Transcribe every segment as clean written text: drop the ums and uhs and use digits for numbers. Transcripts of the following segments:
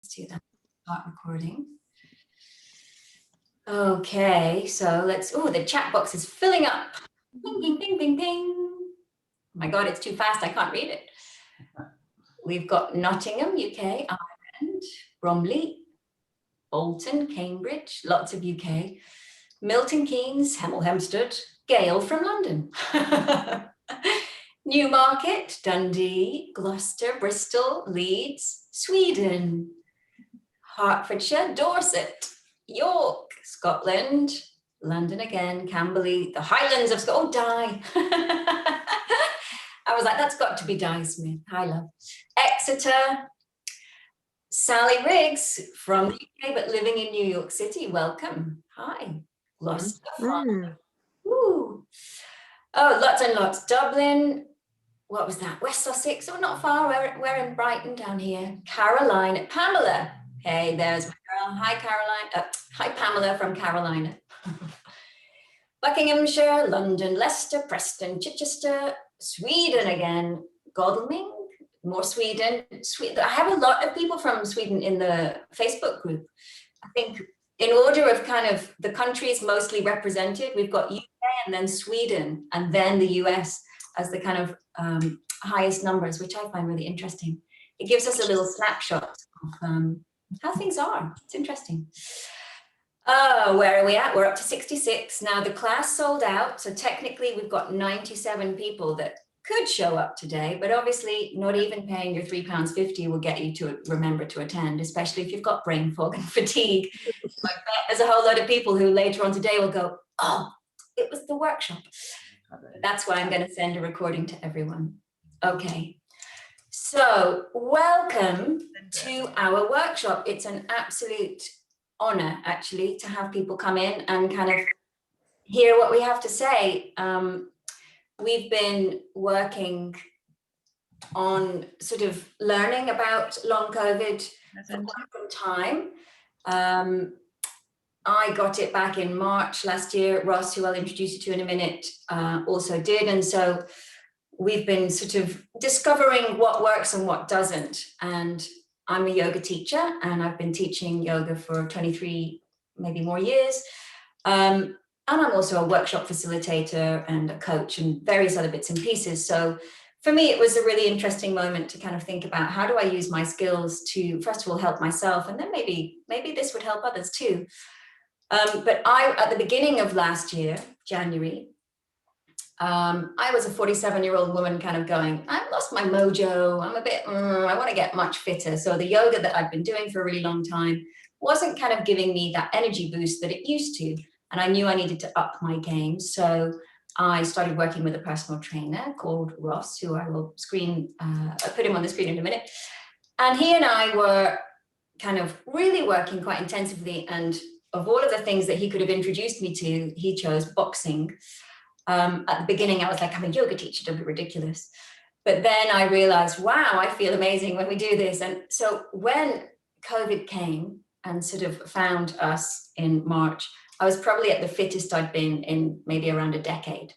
Let's do that. Start recording. Okay, so the chat box is filling up. Ding, ding, ding, ding, ding. Oh my God, it's too fast. I can't read it. We've got Nottingham, UK, Ireland, Bromley, Bolton, Cambridge, lots of UK, Milton Keynes, Hemel Hempstead, Gail from London, Newmarket, Dundee, Gloucester, Bristol, Leeds, Sweden, Hertfordshire, Dorset, York, Scotland, London again, Camberley, the Highlands of Scotland. Oh, Di. I was like, that's got to be Di Smith. Hi, love. Exeter, Sally Riggs from the UK, but living in New York City. Welcome. Hi. Gloucester. Ooh. Oh, lots and lots. Dublin. What was that? West Sussex. Oh, not far. We're in Brighton down here. Carolina. Pamela. Hey, there's my girl. Hi, Caroline. Hi, Pamela from Carolina. Buckinghamshire, London, Leicester, Preston, Chichester, Sweden again, Godalming, more Sweden. I have a lot of people from Sweden in the Facebook group. I think in order of kind of the countries mostly represented, we've got UK and then Sweden and then the US as the kind of highest numbers, which I find really interesting. It gives us a little snapshot of how things are. It's interesting. Where are we at? We're up to 66. Now the class sold out. So technically we've got 97 people that could show up today, but obviously not even paying your £3.50 will get you to remember to attend, especially if you've got brain fog and fatigue. I bet there's a whole lot of people who later on today will go, oh, it was the workshop. That's why I'm going to send a recording to everyone. Okay. So welcome to our workshop. It's an absolute honor actually to have people come in and kind of hear what we have to say. We've been working on sort of learning about long COVID for quite some time. I got it back in March last year. Ross, who I'll introduce you to in a minute, also did. And so we've been sort of discovering what works and what doesn't. And I'm a yoga teacher and I've been teaching yoga for 23, maybe more years. And I'm also a workshop facilitator and a coach and various other bits and pieces. So for me, it was a really interesting moment to kind of think about how do I use my skills to, first of all, help myself, and then maybe this would help others too. But at the beginning of last year, January, I was a 47-year-old woman kind of going, I've lost my mojo. I'm a bit, I want to get much fitter. So the yoga that I'd been doing for a really long time wasn't kind of giving me that energy boost that it used to. And I knew I needed to up my game. So I started working with a personal trainer called Ross, who I will put him on the screen in a minute. And he and I were kind of really working quite intensively. And of all of the things that he could have introduced me to, he chose boxing. At the beginning, I was like, I'm a yoga teacher, don't be ridiculous. But then I realized, wow, I feel amazing when we do this. And so when COVID came and sort of found us in March, I was probably at the fittest I'd been in maybe around a decade,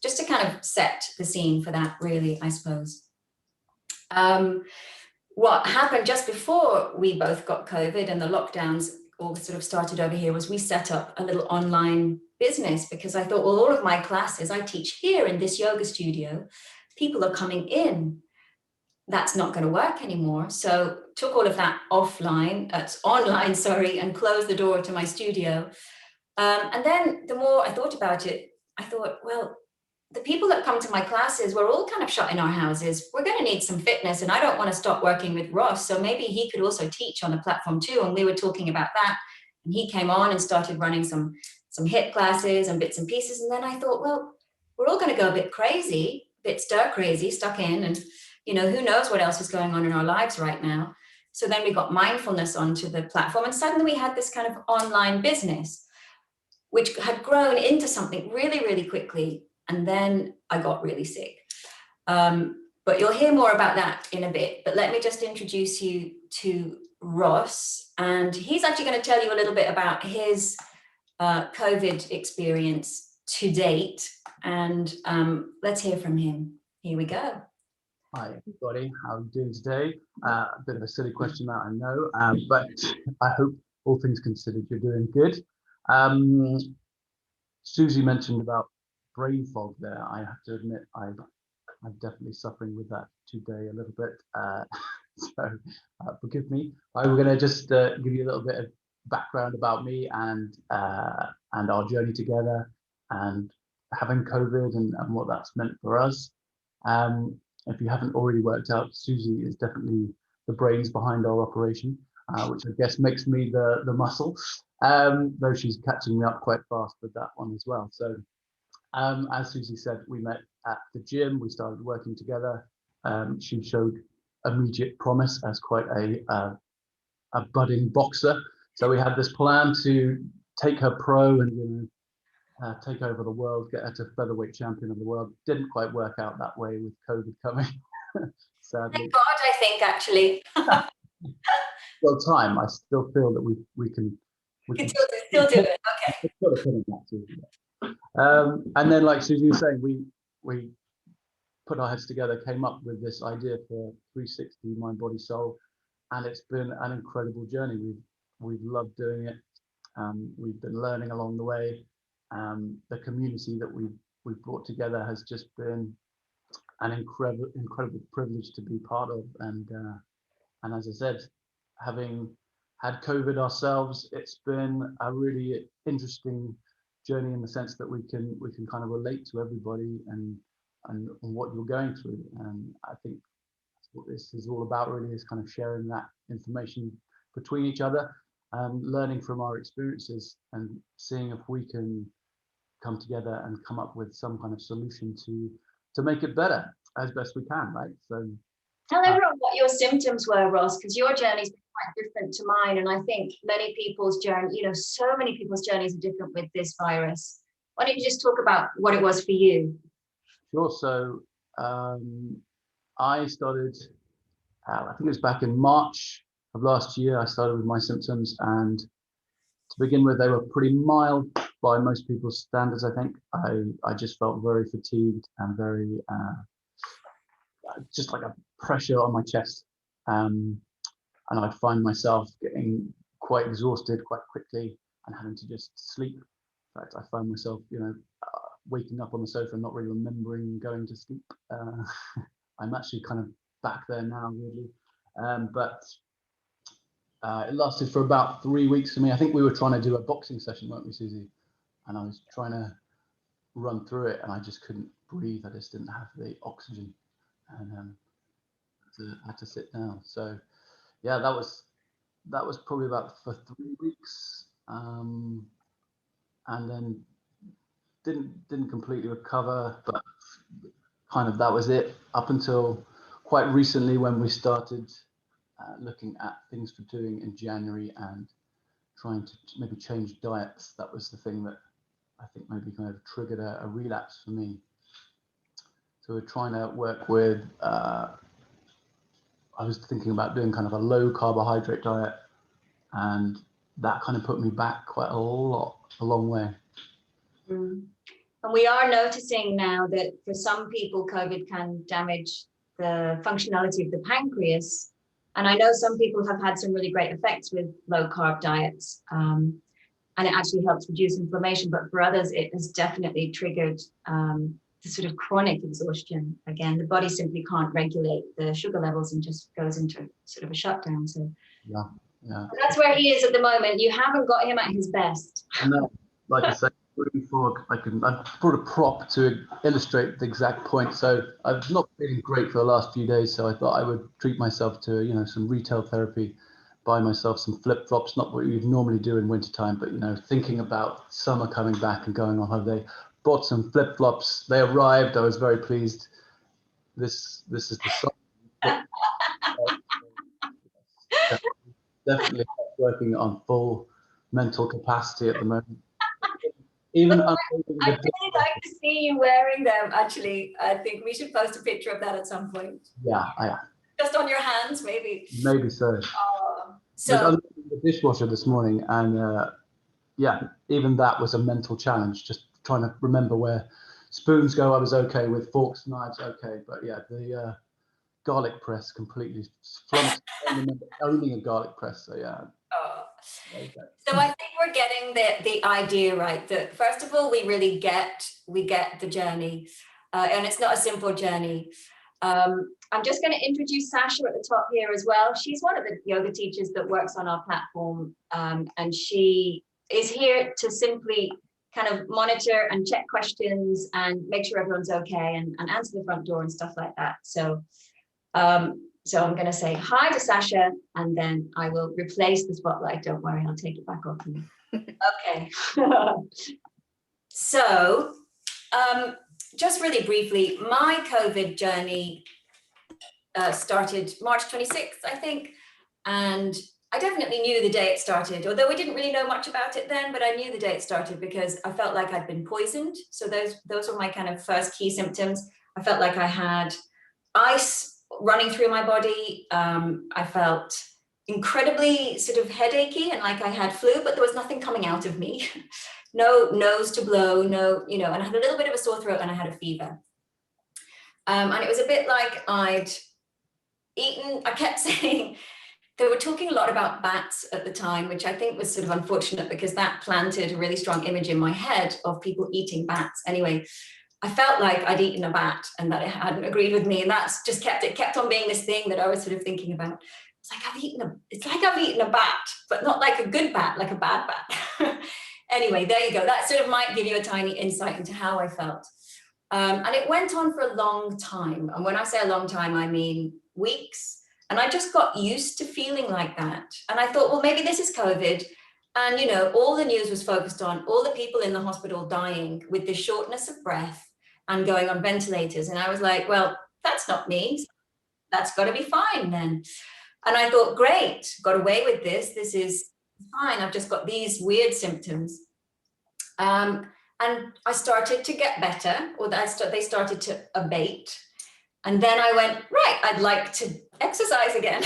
just to kind of set the scene for that, really, I suppose. What happened just before we both got COVID and the lockdowns all sort of started over here was we set up a little online business because I thought, well, all of my classes I teach here in this yoga studio, people are coming in. That's not going to work anymore. So took all of that online, and closed the door to my studio. And then the more I thought about it, I thought, well, the people that come to my classes, we're all kind of shut in our houses. We're going to need some fitness, and I don't want to stop working with Ross. So maybe he could also teach on the platform too. And we were talking about that. And he came on and started running some HIIT classes and bits and pieces. And then I thought, well, we're all going to go a bit crazy, a bit stir crazy, stuck in. And, you know, who knows what else is going on in our lives right now. So then we got mindfulness onto the platform. And suddenly we had this kind of online business, which had grown into something really, really quickly. And then I got really sick. But you'll hear more about that in a bit. But let me just introduce you to Ross. And he's actually going to tell you a little bit about his COVID experience to date. And let's hear from him. Here we go. Hi everybody, how are you doing today? A bit of a silly question that I know, but I hope all things considered you're doing good. Susie mentioned about brain fog there. I have to admit I'm definitely suffering with that today a little bit, so forgive me. I'm going to just give you a little bit of background about me and our journey together and having COVID and what that's meant for us. If you haven't already worked out, Susie is definitely the brains behind our operation, which I guess makes me the muscle, though she's catching me up quite fast with that one as well. So as Susie said, we met at the gym, we started working together. She showed immediate promise as quite a budding boxer. So we had this plan to take her pro and take over the world, get her to featherweight champion of the world. Didn't quite work out that way with COVID coming, sadly. Thank God, I think, actually. Still time. I still feel that we can Still do it. Okay. And then, like Susie was saying, we put our heads together, came up with this idea for 360 Mind, Body, Soul, and it's been an incredible journey. We've loved doing it. We've been learning along the way. The community that we've brought together has just been an incredible privilege to be part of. And as I said, having had COVID ourselves, it's been a really interesting journey in the sense that we can kind of relate to everybody and what you're going through. And I think that's what this is all about, really, is kind of sharing that information between each other, learning from our experiences and seeing if we can come together and come up with some kind of solution to make it better as best we can, right? So tell everyone what your symptoms were, Ross, because your journey's quite different to mine, and I think many people's journey, so many people's journeys are different with this virus. Why don't you just talk about what it was for you? Sure. So I started, I think it was back in March of last year. I started with my symptoms, and to begin with, they were pretty mild by most people's standards. I think I just felt very fatigued and very just like a pressure on my chest, and I'd find myself getting quite exhausted quite quickly and having to just sleep. In fact, I found myself, waking up on the sofa and not really remembering going to sleep. I'm actually kind of back there now, really, but it lasted for about 3 weeks for me. I think we were trying to do a boxing session, weren't we, Susie? And I was trying to run through it, and I just couldn't breathe. I just didn't have the oxygen, and had to sit down. So yeah, that was probably about for 3 weeks, and then didn't completely recover, but kind of that was it up until quite recently when we started looking at things for doing in January and trying to maybe change diets. That was the thing that I think maybe kind of triggered a relapse for me. So we're trying to work with, I was thinking about doing kind of a low carbohydrate diet, and that kind of put me back quite a long way. And we are noticing now that for some people, COVID can damage the functionality of the pancreas. And I know some people have had some really great effects with low carb diets, and it actually helps reduce inflammation. But for others, it has definitely triggered the sort of chronic exhaustion. Again, the body simply can't regulate the sugar levels and just goes into sort of a shutdown. So yeah. So that's where he is at the moment. You haven't got him at his best. No, like I said, I brought a prop to illustrate the exact point. So I've not been great for the last few days, so I thought I would treat myself to some retail therapy, buy myself some flip-flops, not what you'd normally do in wintertime, but thinking about summer coming back and going on holiday. Bought some flip-flops. They arrived. I was very pleased. This is the song. Definitely working on full mental capacity at the moment. Even I'd really like to see you wearing them, actually. I think we should post a picture of that at some point. Yeah, just on your hands, maybe. Maybe so. So I was in the dishwasher this morning, and even that was a mental challenge. Just trying to remember where spoons go. I was okay with forks, knives, okay, but yeah, garlic press completely flummoxed. I remember owning a garlic press. So yeah. Oh. There you go. So I think we're getting the idea right, that first of all, we really get the journey, and it's not a simple journey. I'm just going to introduce Sasha at the top here as well. She's one of the yoga teachers that works on our platform, and she is here to simply kind of monitor and check questions and make sure everyone's okay, and answer the front door and stuff like that. So so I'm going to say hi to Sasha, and then I will replace the spotlight. Don't worry, I'll take it back off you. Okay. So just really briefly, my COVID journey started March 26th, I think. And I definitely knew the day it started, although we didn't really know much about it then, but I knew the day it started because I felt like I'd been poisoned. So those were my kind of first key symptoms. I felt like I had ice running through my body. I felt incredibly sort of headachy and like I had flu, but there was nothing coming out of me. No nose to blow, no, and I had a little bit of a sore throat and I had a fever. And it was a bit like I'd eaten, I kept saying, they were talking a lot about bats at the time, which I think was sort of unfortunate because that planted a really strong image in my head of people eating bats. Anyway, I felt like I'd eaten a bat and that it hadn't agreed with me. And that's just kept on being this thing that I was sort of thinking about. It's like I've eaten a bat, but not like a good bat, like a bad bat. Anyway, there you go. That sort of might give you a tiny insight into how I felt. And it went on for a long time. And when I say a long time, I mean weeks. And I just got used to feeling like that. And I thought, well, maybe this is COVID. And, all the news was focused on all the people in the hospital dying with this shortness of breath and going on ventilators. And I was like, well, that's not me. That's got to be fine then. And I thought, great, got away with this. This is fine. I've just got these weird symptoms. And I started to get better, or they started to abate. And then I went, right, I'd like to exercise again,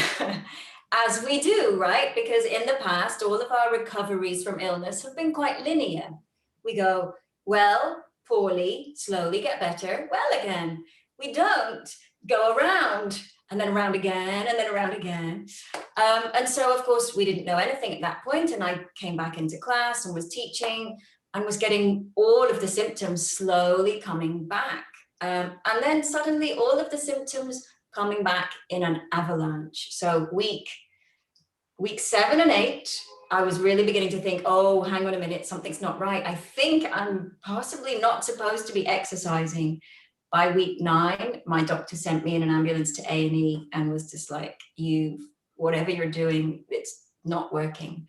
as we do, right? Because in the past, all of our recoveries from illness have been quite linear. We go, well, poorly, slowly get better, well again. We don't go around and then around again and then around again. And so, of course, we didn't know anything at that point. And I came back into class and was teaching and was getting all of the symptoms slowly coming back. And then suddenly all of the symptoms coming back in an avalanche. So week 7 and 8, I was really beginning to think, oh, hang on a minute, something's not right. I think I'm possibly not supposed to be exercising. By week 9, my doctor sent me in an ambulance to A&E and was just like, whatever you're doing, it's not working.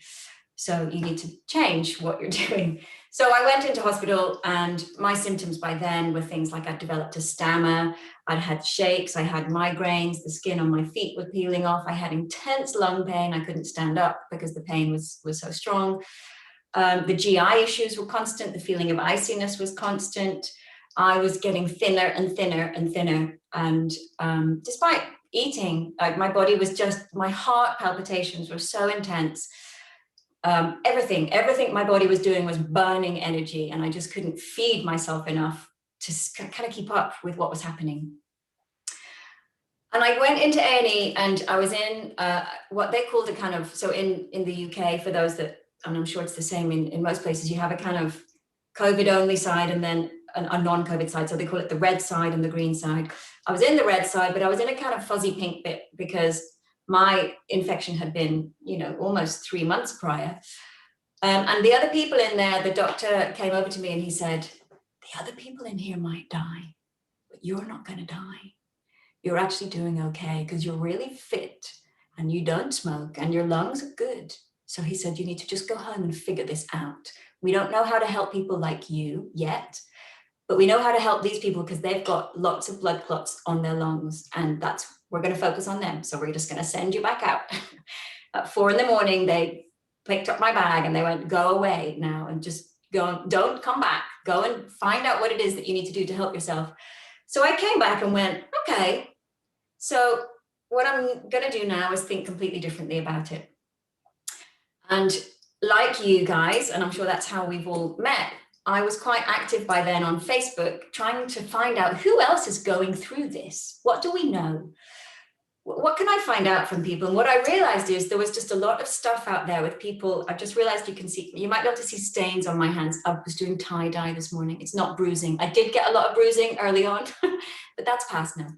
So you need to change what you're doing. So I went into hospital, and my symptoms by then were things like I'd developed a stammer, I'd had shakes, I had migraines, the skin on my feet was peeling off, I had intense lung pain, I couldn't stand up because the pain was so strong. The GI issues were constant, the feeling of iciness was constant. I was getting thinner and thinner and thinner. And despite eating, my body was my heart palpitations were so intense. Everything my body was doing was burning energy, and I just couldn't feed myself enough to kind of keep up with what was happening. And I went into A&E, and I was in what they called a kind of, so in the UK, for those that, and I'm sure it's the same in most places, you have a kind of COVID only side and then a non-COVID side. So they call it the red side and the green side. I was in the red side, but I was in a kind of fuzzy pink bit because my infection had been, almost 3 months prior. And the other people in there, the doctor came over to me and he said, the other people in here might die, but you're not going to die. You're actually doing okay because you're really fit and you don't smoke and your lungs are good. So he said, you need to just go home and figure this out. We don't know how to help people like you yet, but we know how to help these people because they've got lots of blood clots on their lungs, and we're going to focus on them. So we're just going to send you back out. At 4 a.m, they picked up my bag and they went, go away now and just go, don't come back. Go and find out what it is that you need to do to help yourself. So I came back and went, okay, so what I'm going to do now is think completely differently about it. And like you guys, and I'm sure that's how we've all met, I was quite active by then on Facebook, trying to find out who else is going through this. What do we know? what can I find out from people? And what I realized is there was just a lot of stuff out there with people. I just realized you might be able to see stains on my hands. I was doing tie-dye this morning. It's not bruising. I did get a lot of bruising early on, but that's past now.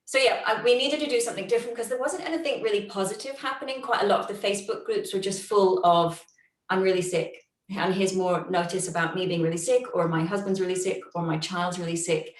So yeah, we needed to do something different because there wasn't anything really positive happening. Quite a lot of the Facebook groups were just full of, I'm really sick, and here's more notice about me being really sick, or my husband's really sick, or my child's really sick.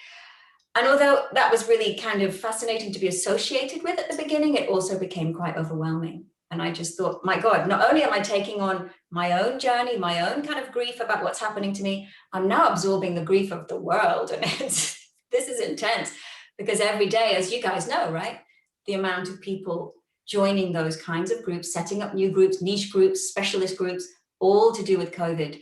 And although that was really kind of fascinating to be associated with at the beginning, it also became quite overwhelming. And I just thought, my God, not only am I taking on my own journey, my own kind of grief about what's happening to me, I'm now absorbing the grief of the world. And this is intense. Because every day, as you guys know, right, the amount of people joining those kinds of groups, setting up new groups, niche groups, specialist groups, all to do with COVID,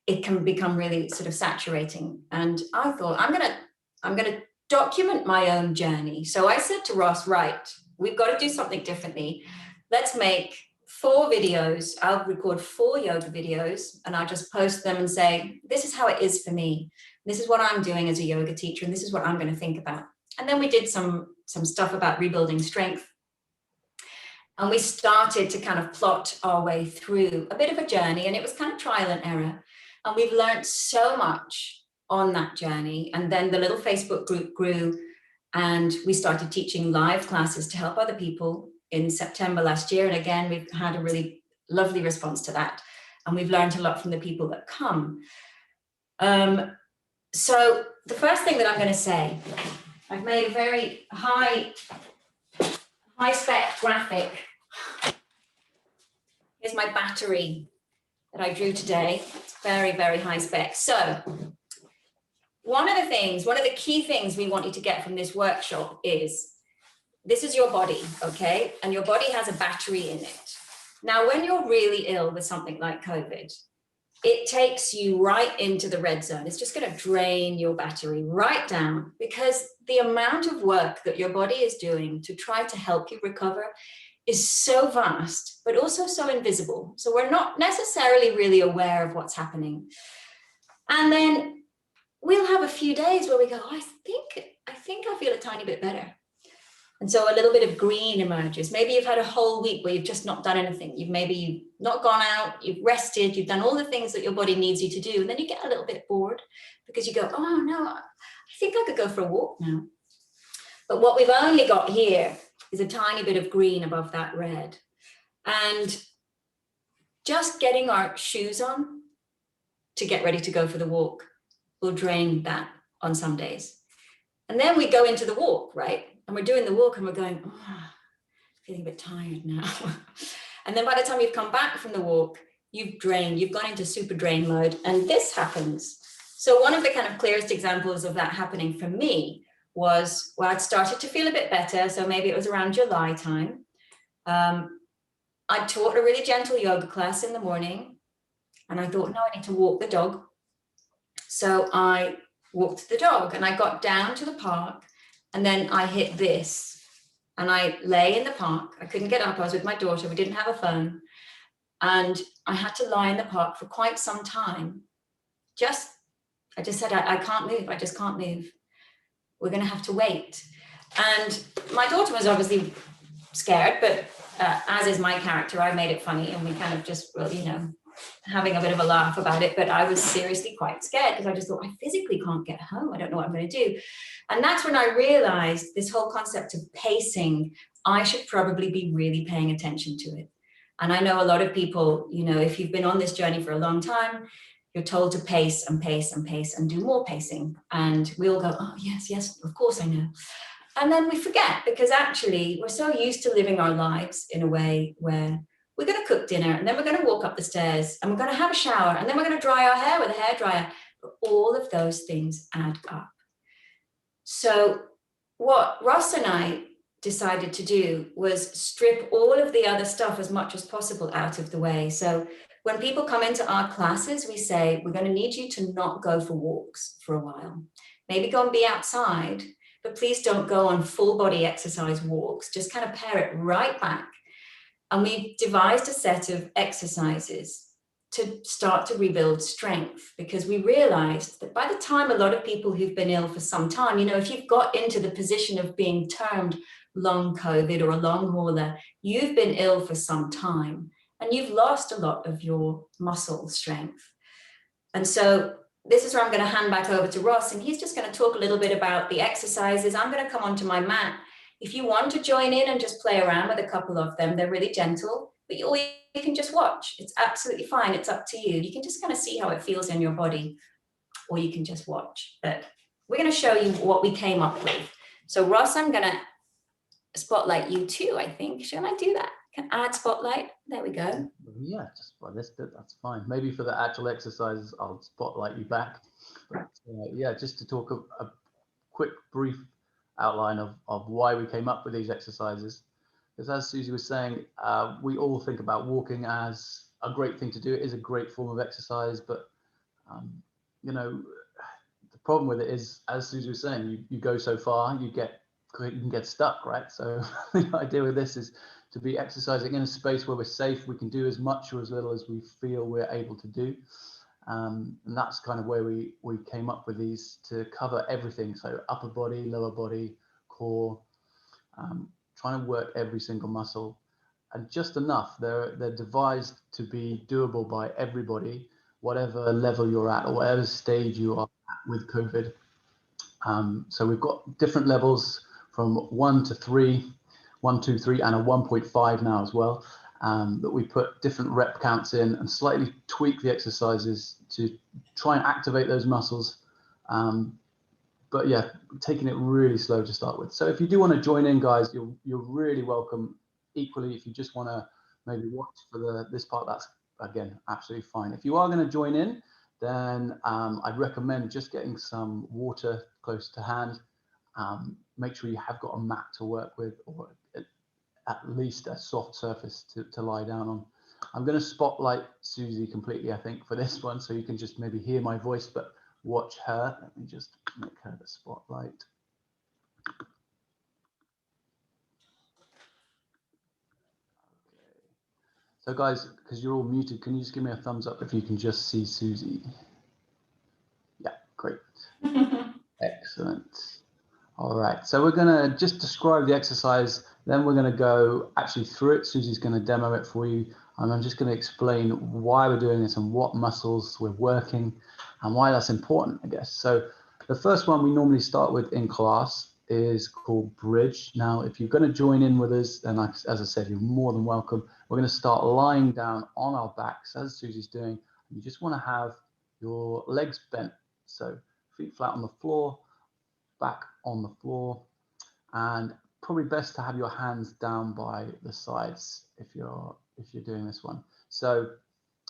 it can become really sort of saturating. And I thought, I'm gonna document my own journey. So I said to Ross, right, we've got to do something differently. Let's make 4 videos. I'll record 4 yoga videos and I'll just post them and say, this is how it is for me. This is what I'm doing as a yoga teacher, and this is what I'm going to think about. And then we did some stuff about rebuilding strength. And we started to kind of plot our way through a bit of a journey, and it was kind of trial and error. And we've learned so much on that journey. And then the little Facebook group grew, and we started teaching live classes to help other people in September last year. And again, we've had a really lovely response to that. And we've learned a lot from the people that come. So the first thing that I'm going to say, I've made a very high spec graphic. Here's my battery that I drew today. It's very, very high spec. So one of the key things we want you to get from this workshop is, this is your body, okay? And your body has a battery in it. Now, when you're really ill with something like COVID, it takes you right into the red zone. It's just going to drain your battery right down, because the amount of work that your body is doing to try to help you recover is so vast, but also so invisible. So we're not necessarily really aware of what's happening. And then we'll have a few days where we go, oh, I think I feel a tiny bit better. And so a little bit of green emerges. Maybe you've had a whole week where you've just not done anything. You've not gone out, you've rested, you've done all the things that your body needs you to do. And then you get a little bit bored because you go, oh no, I think I could go for a walk now. But what we've only got here is a tiny bit of green above that red. And just getting our shoes on to get ready to go for the walk will drain that on some days. And then we go into the walk, right? And we're doing the walk and we're going, oh, feeling a bit tired now. And then by the time you've come back from the walk, you've gone into super drain mode, and this happens. So one of the kind of clearest examples of that happening for me was where I'd started to feel a bit better. So maybe it was around July time. I taught a really gentle yoga class in the morning, and I thought, no, I need to walk the dog. So I walked the dog and I got down to the park, and then I hit this and I lay in the park. I couldn't get up. I was with my daughter. We didn't have a phone. And I had to lie in the park for quite some time. I just said, I can't move. I just can't move. We're going to have to wait. And my daughter was obviously scared, but as is my character, I made it funny. And we kind of just, having a bit of a laugh about it, but I was seriously quite scared because I just thought, I physically can't get home. I don't know what I'm going to do. And that's when I realized this whole concept of pacing, I should probably be really paying attention to it. And I know a lot of people, if you've been on this journey for a long time, you're told to pace and pace and pace and do more pacing. And we all go, oh, yes, of course I know. And then we forget, because actually we're so used to living our lives in a way where we're going to cook dinner, and then we're going to walk up the stairs, and we're going to have a shower, and then we're going to dry our hair with a hairdryer. But all of those things add up. So what Ross and I decided to do was strip all of the other stuff as much as possible out of the way. So when people come into our classes, we say, we're going to need you to not go for walks for a while. Maybe go and be outside, but please don't go on full body exercise walks. Just kind of pare it right back. And we've devised a set of exercises to start to rebuild strength, because we realized that by the time a lot of people who've been ill for some time, if you've got into the position of being termed long COVID or a long hauler, you've been ill for some time and you've lost a lot of your muscle strength. And so this is where I'm going to hand back over to Ross, and he's just going to talk a little bit about the exercises. I'm going to come onto my mat. If you want to join in and just play around with a couple of them, they're really gentle, but you can just watch. It's absolutely fine. It's up to you. You can just kind of see how it feels in your body, or you can just watch. But we're going to show you what we came up with. So Ross, I'm going to spotlight you too, I think. Shall I do that? Can add spotlight? There we go. Yeah, just by this bit, that's fine. Maybe for the actual exercises, I'll spotlight you back. But yeah, just to talk a quick, brief outline of why we came up with these exercises. Because as Susie was saying, we all think about walking as a great thing to do. It is a great form of exercise, but you know, the problem with it is, as Susie was saying, you go so far, you can get stuck, right? So the idea with this is to be exercising in a space where we're safe. We can do as much or as little as we feel we're able to do. And that's kind of where we came up with these to cover everything. So upper body, lower body, core, trying to work every single muscle, and just enough. They're devised to be doable by everybody, whatever level you're at or whatever stage you are at with COVID. So we've got different levels from 1 to 3, 1, 2, 3, and a 1.5 now as well, that we put different rep counts in and slightly tweak the exercises to try and activate those muscles. But yeah, taking it really slow to start with. So if you do want to join in, guys, you're really welcome. Equally, if you just want to maybe watch for this part, that's, again, absolutely fine. If you are going to join in, then I'd recommend just getting some water close to hand. Make sure you have got a mat to work with, or at least a soft surface to lie down on. I'm going to spotlight Susie completely, I think, for this one, so you can just maybe hear my voice, but watch her. Let me just make her the spotlight. Okay. So guys, because you're all muted, can you just give me a thumbs up if you can just see Susie? Yeah, great. Excellent. All right, so we're going to just describe the exercise, then we're going to go actually through it. Susie's going to demo it for you, and I'm just going to explain why we're doing this and what muscles we're working and why that's important, I guess. So the first one we normally start with in class is called bridge. Now, if you're going to join in with us, then as I said, you're more than welcome. We're going to start lying down on our backs, as Susie's doing. You just want to have your legs bent, so feet flat on the floor, back on the floor, and probably best to have your hands down by the sides if you're doing this one. So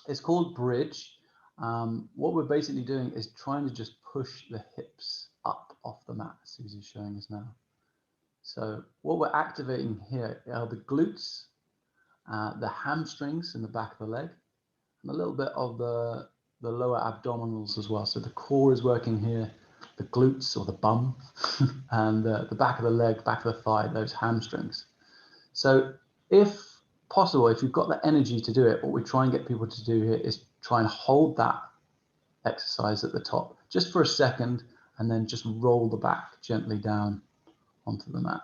it's called bridge. What we're basically doing is trying to just push the hips up off the mat. Susie's showing us now. So what we're activating here are the glutes, the hamstrings in the back of the leg, and a little bit of the lower abdominals as well. So the core is working here, the glutes or the bum, and the back of the leg, back of the thigh, those hamstrings. So if possible, if you've got the energy to do it, what we try and get people to do here is try and hold that exercise at the top just for a second, and then just roll the back gently down onto the mat.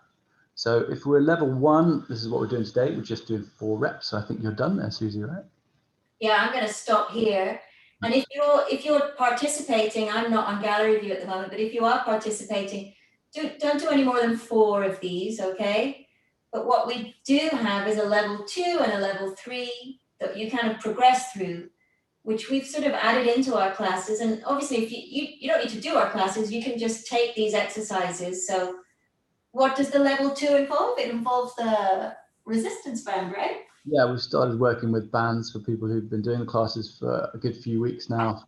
So if we're level 1, this is what we're doing today. We're just doing 4 reps. So I think you're done there, Susie, right? Yeah, I'm going to stop here. And if you're participating, I'm not on gallery view at the moment, but if you are participating, don't do any more than 4 of these, okay? But what we do have is a level 2 and a level 3 that you kind of progress through, which we've sort of added into our classes. And obviously, if you don't need to do our classes, you can just take these exercises. So what does the level 2 involve? It involves the resistance band, right? Yeah, we've started working with bands for people who've been doing the classes for a good few weeks now,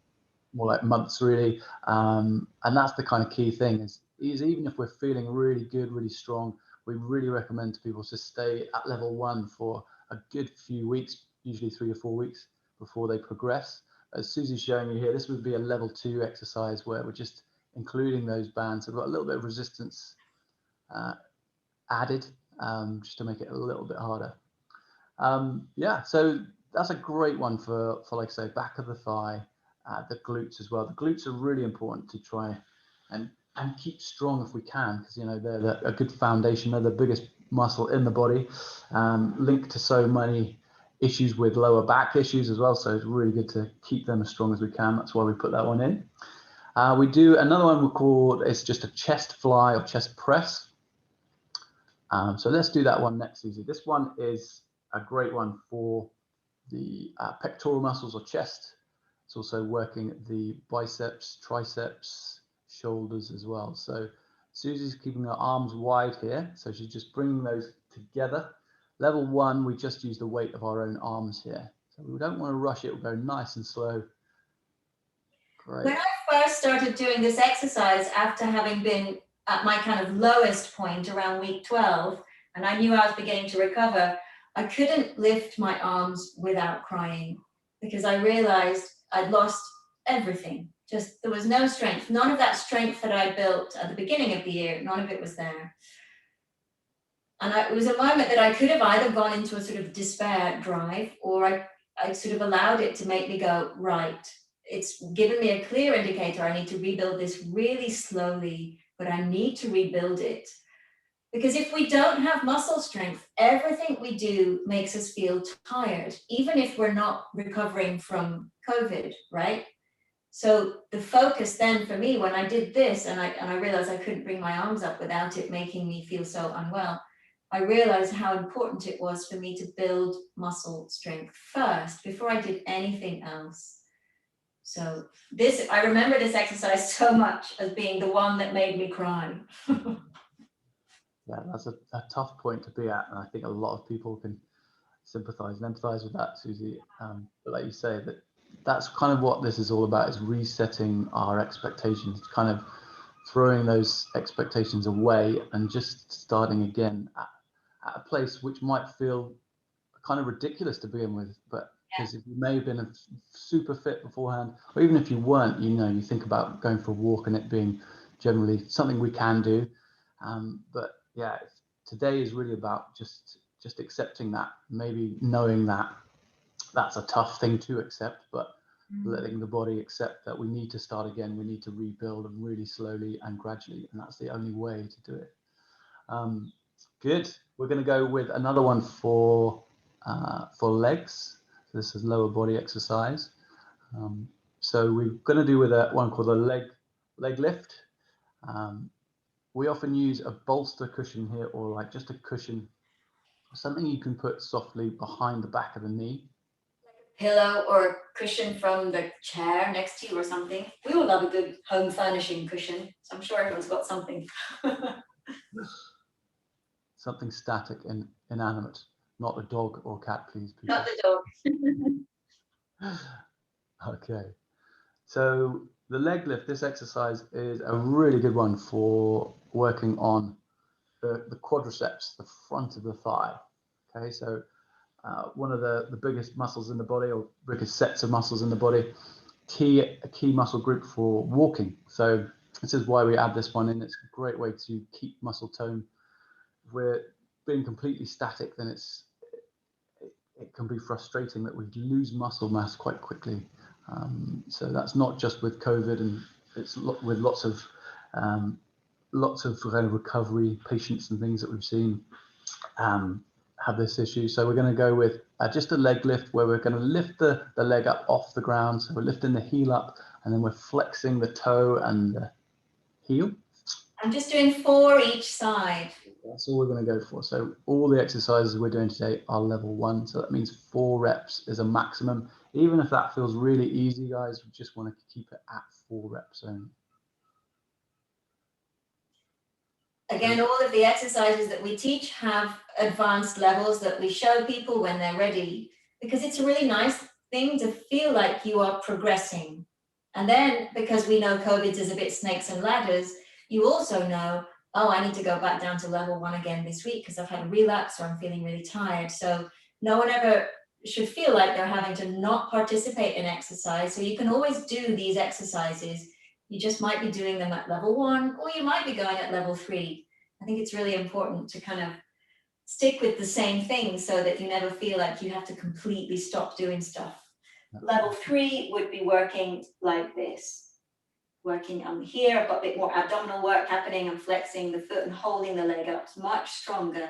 more like months really. And that's the kind of key thing is even if we're feeling really good, really strong, we really recommend to people to stay at level 1 for a good few weeks, usually 3 or 4 weeks before they progress. As Susie's showing you here, this would be a level 2 exercise where we're just including those bands. So we've got a little bit of resistance added just to make it a little bit harder. Yeah, so that's a great one for like I say, back of the thigh, the glutes as well. The glutes are really important to try and keep strong if we can, because you know they're a good foundation. They're the biggest muscle in the body, linked to so many issues with lower back issues as well. So it's really good to keep them as strong as we can. That's why we put that one in. We do another one we call, it's just a chest fly or chest press. So let's do that one next, Susie. This one is a great one for the pectoral muscles or chest. It's also working the biceps, triceps, shoulders as well. So Susie's keeping her arms wide here. So she's just bringing those together. Level 1, we just use the weight of our own arms here. So we don't want to rush it. We'll go nice and slow. Great. When I first started doing this exercise after having been at my kind of lowest point around week 12, and I knew I was beginning to recover, I couldn't lift my arms without crying because I realized I'd lost everything. Just, there was no strength. None of that strength that I built at the beginning of the year, none of it was there. And it was a moment that I could have either gone into a sort of despair drive, or I sort of allowed it to make me go, right, it's given me a clear indicator. I need to rebuild this really slowly, but I need to rebuild it. Because if we don't have muscle strength, everything we do makes us feel tired, even if we're not recovering from COVID, right? So the focus then for me, when I did this and I realized I couldn't bring my arms up without it making me feel so unwell, I realized how important it was for me to build muscle strength first before I did anything else. So this, I remember this exercise so much as being the one that made me cry. Yeah, that's a tough point to be at, and I think a lot of people can sympathize and empathize with that, Susie. But like you say, that's kind of what this is all about, is resetting our expectations, kind of throwing those expectations away and just starting again at a place which might feel kind of ridiculous to begin with, but because if you may have been super fit beforehand, or even if you weren't, you think about going for a walk and it being generally something we can do. But yeah, today is really about just accepting that, maybe knowing that that's a tough thing to accept, but letting the body accept that we need to start again, we need to rebuild, and really slowly and gradually, and that's the only way to do it. Good. We're going to go with another one for legs. So this is lower body exercise. So we're going to do with one called a leg lift. We often use a bolster cushion here, or like just a cushion, something you can put softly behind the back of the knee. Pillow or cushion from the chair next to you or something. We all love a good home furnishing cushion, so I'm sure everyone's got something. Something static and inanimate, not a dog or cat, please. Not the dog. Okay, so the leg lift, this exercise is a really good one for working on the quadriceps, the front of the thigh. Okay, so one of the biggest muscles in the body, or biggest sets of muscles in the body, a key muscle group for walking. So this is why we add this one in. It's a great way to keep muscle tone. If we're being completely static, then it can be frustrating that we lose muscle mass quite quickly. So that's not just with COVID, and it's with lots of kind of recovery patients and things that we've seen have this issue. So we're going to go with just a leg lift, where we're going to lift the leg up off the ground. So we're lifting the heel up, and then we're flexing the toe and the heel. I'm just doing 4 each side. That's all we're going to go for. So all the exercises we're doing today are level 1. So that means 4 reps is a maximum. Even if that feels really easy, guys, we just want to keep it at 4 reps only. Again, all of the exercises that we teach have advanced levels that we show people when they're ready, because it's a really nice thing to feel like you are progressing. And then, because we know COVID is a bit snakes and ladders, you also know, oh, I need to go back down to level 1 again this week because I've had a relapse or I'm feeling really tired. So no one ever should feel like they're having to not participate in exercise. So you can always do these exercises. You just might be doing them at level 1, or you might be going at level 3. I think it's really important to kind of stick with the same thing so that you never feel like you have to completely stop doing stuff. Level 3 would be working like this. Working here, I've got a bit more abdominal work happening. I'm flexing the foot and holding the leg up. It's much stronger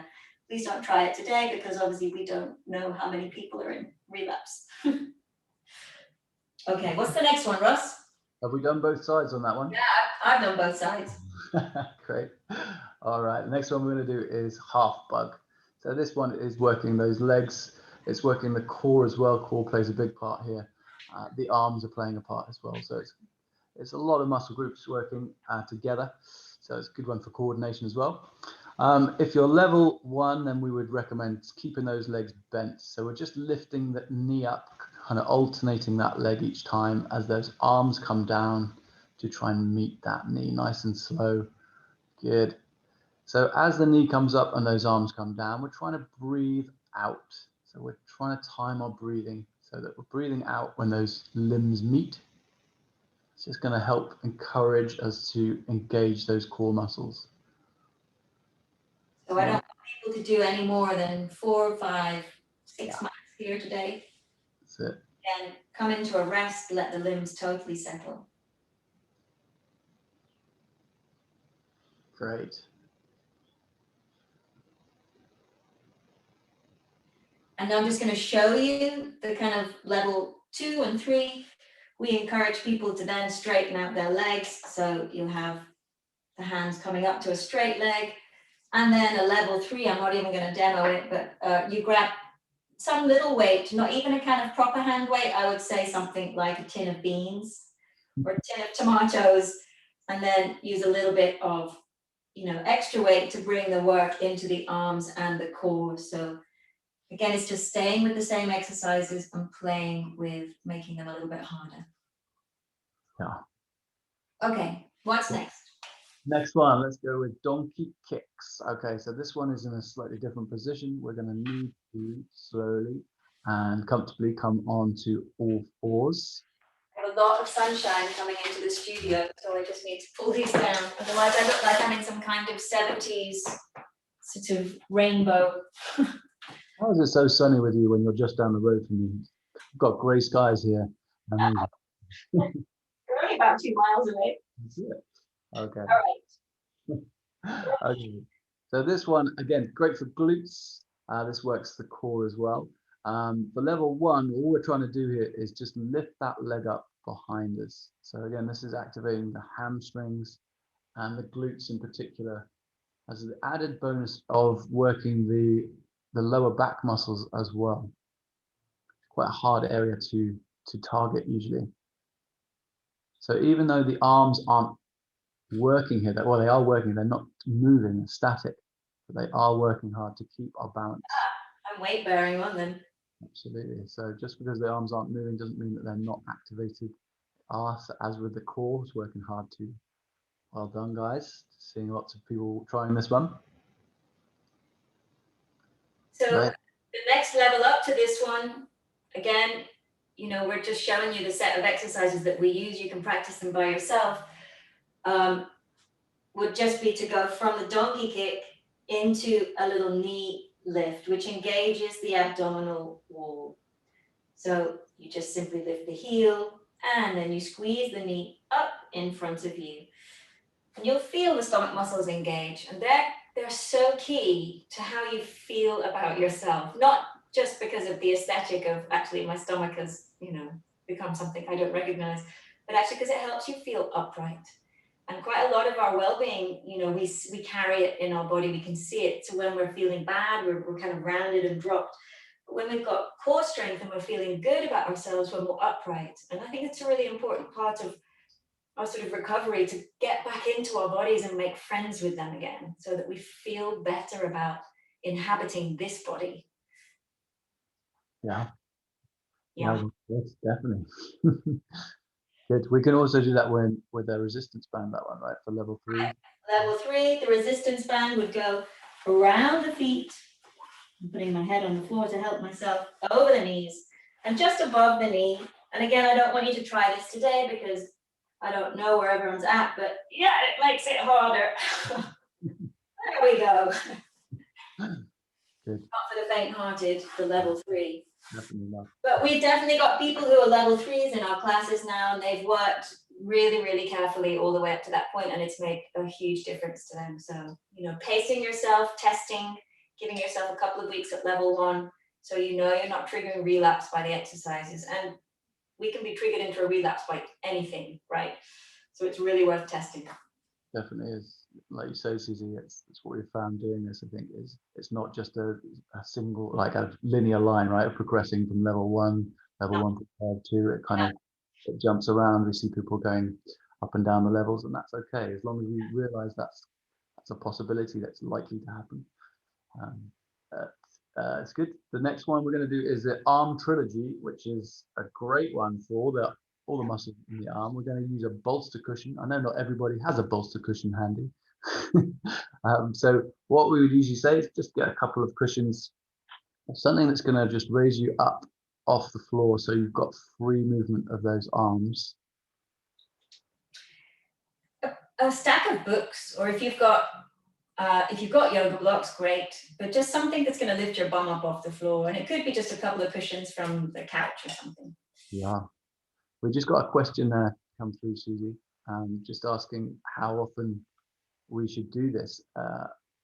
please don't try it today, because obviously we don't know how many people are in relapse. Okay, what's the next one, Russ? Have we done both sides on that one? Yeah, I've done both sides. Great. All right, the next one we're going to do is half bug. So this one is working those legs. It's working the core as well. Core plays a big part here. The arms are playing a part as well. So it's a lot of muscle groups working together. So it's a good one for coordination as well. If you're level 1, then we would recommend keeping those legs bent. So we're just lifting the knee up, kind of alternating that leg each time as those arms come down to try and meet that knee, nice and slow. Good. So as the knee comes up and those arms come down, we're trying to breathe out. So we're trying to time our breathing so that we're breathing out when those limbs meet. It's just going to help encourage us to engage those core muscles. So I don't want people to do any more than 4, 5, 6 months here today. That's it. And come into a rest, let the limbs totally settle. Great. And I'm just going to show you the kind of level 2 and 3. We encourage people to then straighten out their legs. So you'll have the hands coming up to a straight leg. And then a level 3, I'm not even going to demo it, but you grab some little weight, not even a kind of proper hand weight. I would say something like a tin of beans or a tin of tomatoes, and then use a little bit of, extra weight to bring the work into the arms and the core. So again, it's just staying with the same exercises and playing with making them a little bit harder. Yeah. Okay, what's next? Next one, let's go with donkey kicks. Okay, so this one is in a slightly different position. We're going to need to slowly and comfortably come onto all fours. I have a lot of sunshine coming into the studio, so I just need to pull these down. Otherwise, I look like I'm in some kind of 70s sort of rainbow. How is it so sunny with you when you're just down the road from me? We've got grey skies here. We're only about 2 miles away. That's it. Okay. All right. Okay. So this one, again, great for glutes. This works the core as well. For level 1, all we're trying to do here is just lift that leg up behind us. So again, this is activating the hamstrings and the glutes in particular, as the added bonus of working the lower back muscles as well. Quite a hard area to target usually. So even though the arms aren't working here, well, they are working, they're not moving, they're static, but they are working hard to keep our balance. I'm weight bearing on them. Absolutely. So just because the arms aren't moving doesn't mean that they're not activated. As with the core, it's working hard too. Well done, guys. Seeing lots of people trying this one. So the next level up to this one, again, we're just showing you the set of exercises that we use. You can practice them by yourself. Would just be to go from the donkey kick into a little knee lift, which engages the abdominal wall. So you just simply lift the heel and then you squeeze the knee up in front of you. And you'll feel the stomach muscles engage, and they're so key to how you feel about yourself, not just because of the aesthetic of actually my stomach has, become something I don't recognize, but actually because it helps you feel upright. And quite a lot of our well-being, we carry it in our body, we can see it. So when we're feeling bad, we're kind of rounded and dropped. But when we've got core strength and we're feeling good about ourselves, when we're upright. And I think it's a really important part of our sort of recovery to get back into our bodies and make friends with them again, so that we feel better about inhabiting this body. Yeah. Yeah. Yes, definitely. Good. We can also do that with a resistance band, that one, right? For level 3. Right. Level 3, the resistance band would go around the feet. I'm putting my head on the floor to help myself, over the knees and just above the knee. And again, I don't want you to try this today because I don't know where everyone's at, but yeah, it makes it harder. There we go. Good. Not for the faint-hearted, for level 3. Definitely not. But we've definitely got people who are level 3s in our classes now, and they've worked really, really carefully all the way up to that point, and it's made a huge difference to them. So, pacing yourself, testing, giving yourself a couple of weeks at level 1, so you know you're not triggering relapse by the exercises. And we can be triggered into a relapse by anything, right? So it's really worth testing. Definitely is. Like you say, Susie, it's what we found doing this, I think, is it's not just a single, like a linear line, right, of progressing from level 1 to level 2. It kind of, it jumps around. We see people going up and down the levels, and that's okay, as long as we realize that's a possibility that's likely to happen. It's good. The next one we're going to do is the arm trilogy, which is a great one for all the muscles in the arm. We're going to use a bolster cushion. I know not everybody has a bolster cushion handy. So what we would usually say is just get a couple of cushions, something that's going to just raise you up off the floor, so you've got free movement of those arms. A stack of books, or if you've got yoga blocks, great, but just something that's going to lift your bum up off the floor. And it could be just a couple of cushions from the couch or something. Yeah. We just got a question there come through, Susie, just asking how often we should do this.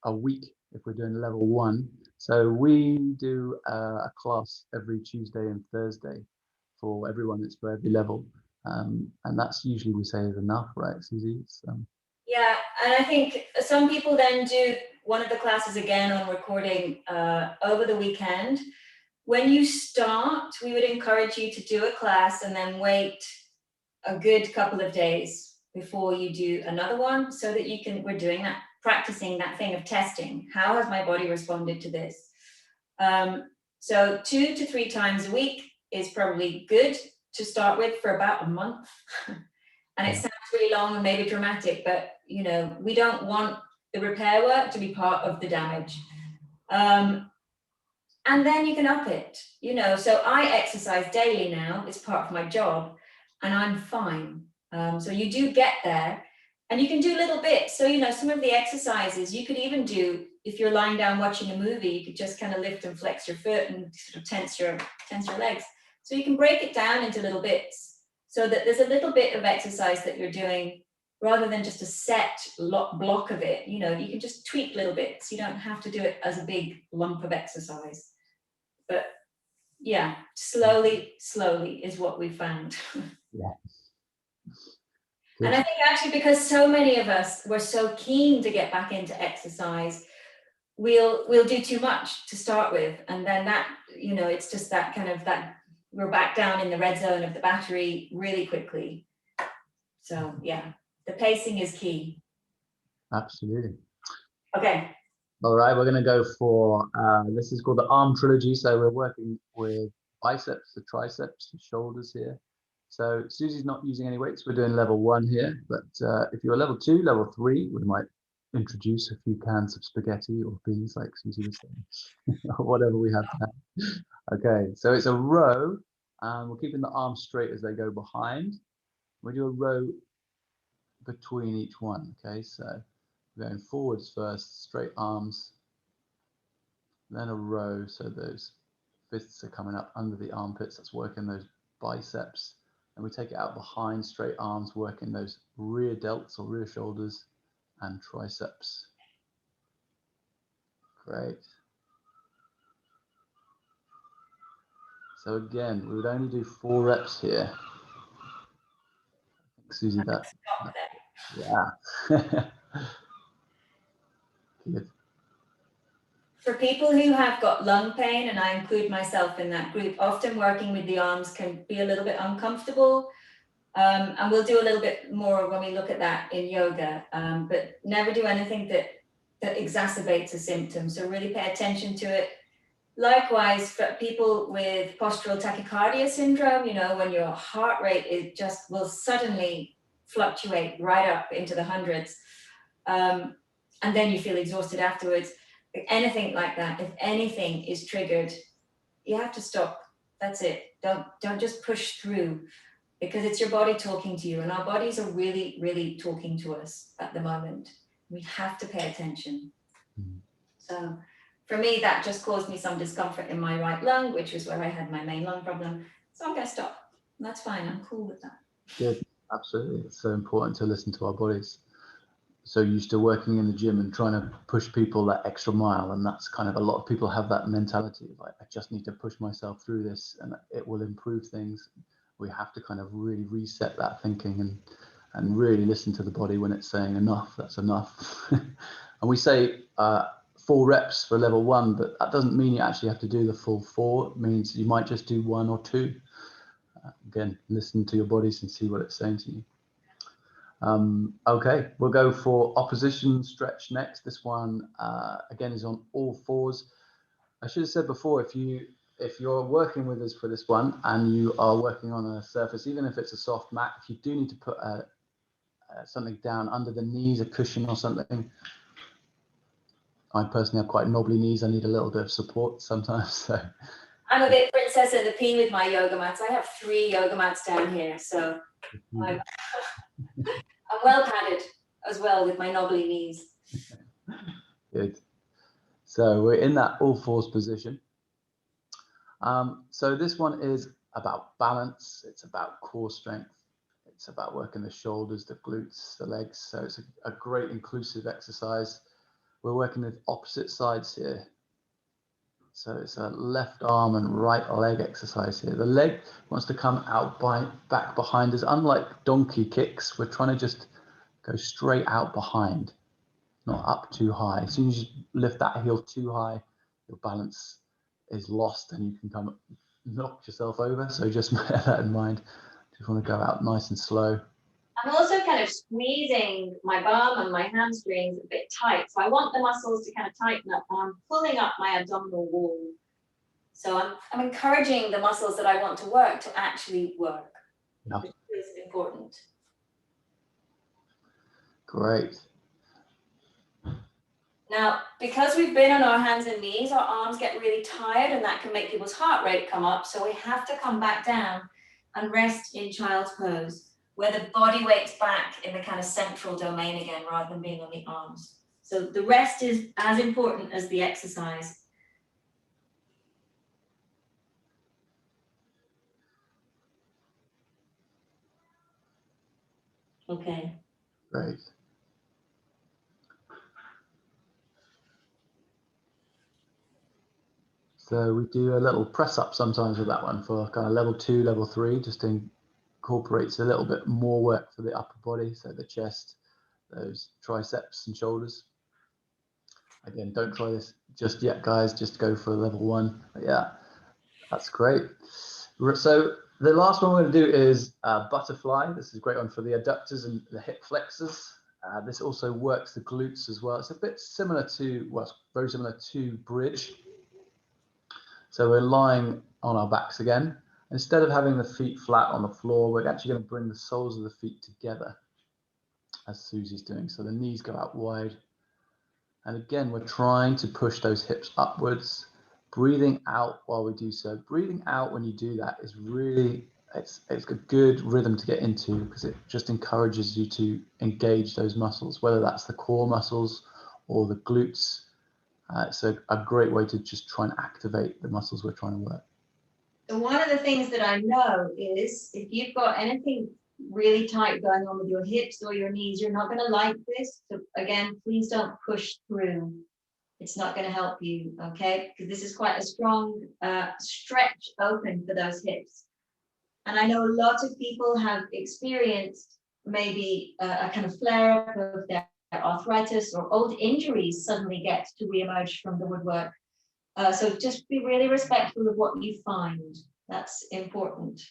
A week if we're doing level 1. So we do a class every Tuesday and Thursday for everyone. It's for every level. And that's usually, we say, is enough, right, Susie? Yeah, and I think some people then do one of the classes again on recording over the weekend. When you start, we would encourage you to do a class and then wait a good couple of days before you do another one, so that you can, we're doing that, practicing that thing of testing. How has my body responded to this? So 2 to 3 times a week is probably good to start with for about a month. And it sounds really long and maybe dramatic, but you know, we don't want the repair work to be part of the damage. And then you can up it, you know. So I exercise daily now, it's part of my job, and I'm fine. So you do get there, and you can do little bits. So, you know, some of the exercises you could even do if you're lying down watching a movie. You could just kind of lift and flex your foot and sort of tense your legs. So you can break it down into little bits, so that there's a little bit of exercise that you're doing rather than just a set block of it. You know, you can just tweak little bits. You don't have to do it as a big lump of exercise. But yeah, slowly is what we found. Yeah. And I think actually, because so many of us were so keen to get back into exercise, we'll do too much to start with, and then that, you know, it's just that kind of, that we're back down in the red zone of the battery really quickly. So yeah, the pacing is key. Absolutely. Okay. All right, we're going to go for, this is called the arm trilogy. So we're working with biceps, the triceps, the shoulders here. So Susie's not using any weights. We're doing level 1 here. But if you're level 2, level 3, we might introduce a few cans of spaghetti or beans, like Susie was saying, or whatever we have to have. Okay, so it's a row. We're keeping the arms straight as they go behind. We do a row between each one. Okay, so going forwards first, straight arms, then a row, so those fists are coming up under the armpits. That's working those biceps. And we take it out behind, straight arms, working those rear delts or rear shoulders and triceps. Great. So again, we would only do 4 reps here. Susie, that. Yeah. Good. For people who have got lung pain, and I include myself in that group, often working with the arms can be a little bit uncomfortable. And we'll do a little bit more when we look at that in yoga, but never do anything that exacerbates a symptom. So really pay attention to it. Likewise, for people with postural tachycardia syndrome, you know, when your heart rate is just will suddenly fluctuate right up into the hundreds, and then you feel exhausted afterwards. Anything like that, if anything is triggered, you have to stop. That's it. Don't just push through, because it's your body talking to you, and our bodies are really talking to us at the moment. We have to pay attention. So for me, that just caused me some discomfort in my right lung, which was where I had my main lung problem. So I'm going to stop. That's fine. I'm cool with that. Good. Absolutely. It's so important to listen to our bodies. so used to working in the gym and trying to push people that extra mile, and that's kind of, a lot of people have that mentality, like, I just need to push myself through this and it will improve things. We have to kind of really reset that thinking and really listen to the body when it's saying enough, that's enough. And we say 4 reps for level 1, but that doesn't mean you actually have to do the full 4. It means you might just do 1 or 2. Again, listen to your bodies and see what it's saying to you. Okay, we'll go for opposition stretch next. This one again is on all 4s. I should have said before, if you're working with us for this one and you are working on a surface, even if it's a soft mat, if you do need to put something down under the knees, a cushion or something. I personally have quite knobbly knees. I need a little bit of support sometimes. So I'm a bit Princess and the Pea with my yoga mats. I have 3 yoga mats down here, so I'm well padded as well with my knobbly knees. Good. So we're in that all 4s position. So this one is about balance. It's about core strength. It's about working the shoulders, the glutes, the legs. So it's a great inclusive exercise. We're working with opposite sides here. So it's a left arm and right leg exercise here. The leg wants to come out back behind us. Unlike donkey kicks, we're trying to just go straight out behind, not up too high. As soon as you lift that heel too high, your balance is lost and you can kind of knock yourself over. So just bear that in mind. Just want to go out nice and slow. I'm also kind of squeezing my bum and my hamstrings a bit tight. So I want the muscles to kind of tighten up, and I'm pulling up my abdominal wall. So I'm encouraging the muscles that I want to work to actually work, Yeah. which is important. Great. Now, because we've been on our hands and knees, our arms get really tired, and that can make people's heart rate come up. So we have to come back down and rest in child's pose, where the body weight's back in the kind of central domain again, rather than being on the arms. So the rest is as important as the exercise. Okay. Great. So we do a little press up sometimes with that one for kind of level 2, level 3, just incorporates a little bit more work for the upper body. So the chest, those triceps and shoulders. Again, don't try this just yet, guys. Just go for level 1. But yeah, that's great. So the last one we're going to do is butterfly. This is a great one for the adductors and the hip flexors. This also works the glutes as well. It's a bit similar to, well, it's very similar to bridge. So we're lying on our backs again. Instead of having the feet flat on the floor, we're actually going to bring the soles of the feet together, as Susie's doing. So the knees go out wide. And again, we're trying to push those hips upwards, breathing out while we do so. Breathing out when you do that is really, it's a good rhythm to get into, because it just encourages you to engage those muscles, whether that's the core muscles or the glutes. It's a great way to just try and activate the muscles we're trying to work. So one of the things that I know is if you've got anything really tight going on with your hips or your knees, you're not going to like this. So again, please don't push through. It's not going to help you, okay? Because this is quite a strong stretch open for those hips. And I know a lot of people have experienced maybe a kind of flare-up of their arthritis, or old injuries suddenly get to reemerge from the woodwork. So just be really respectful of what you find. That's important.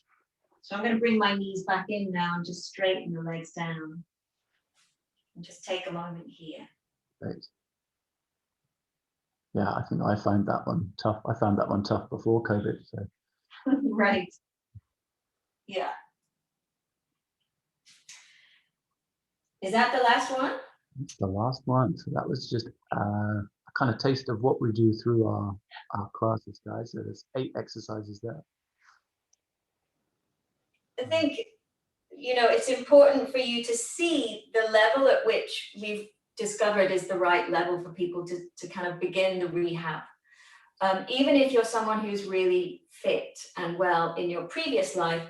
So I'm going to bring my knees back in now and just straighten the legs down. And just take a moment here. Great. Yeah, I think I found that one tough. I found that one tough before COVID. So. Right. Yeah. Is that the last one? It's the last one. So that was just a kind of taste of what we do through our classes, guys. So there's 8 exercises there. I think, you know, it's important for you to see the level at which we've discovered is the right level for people to kind of begin the rehab. Even if you're someone who's really fit and well in your previous life,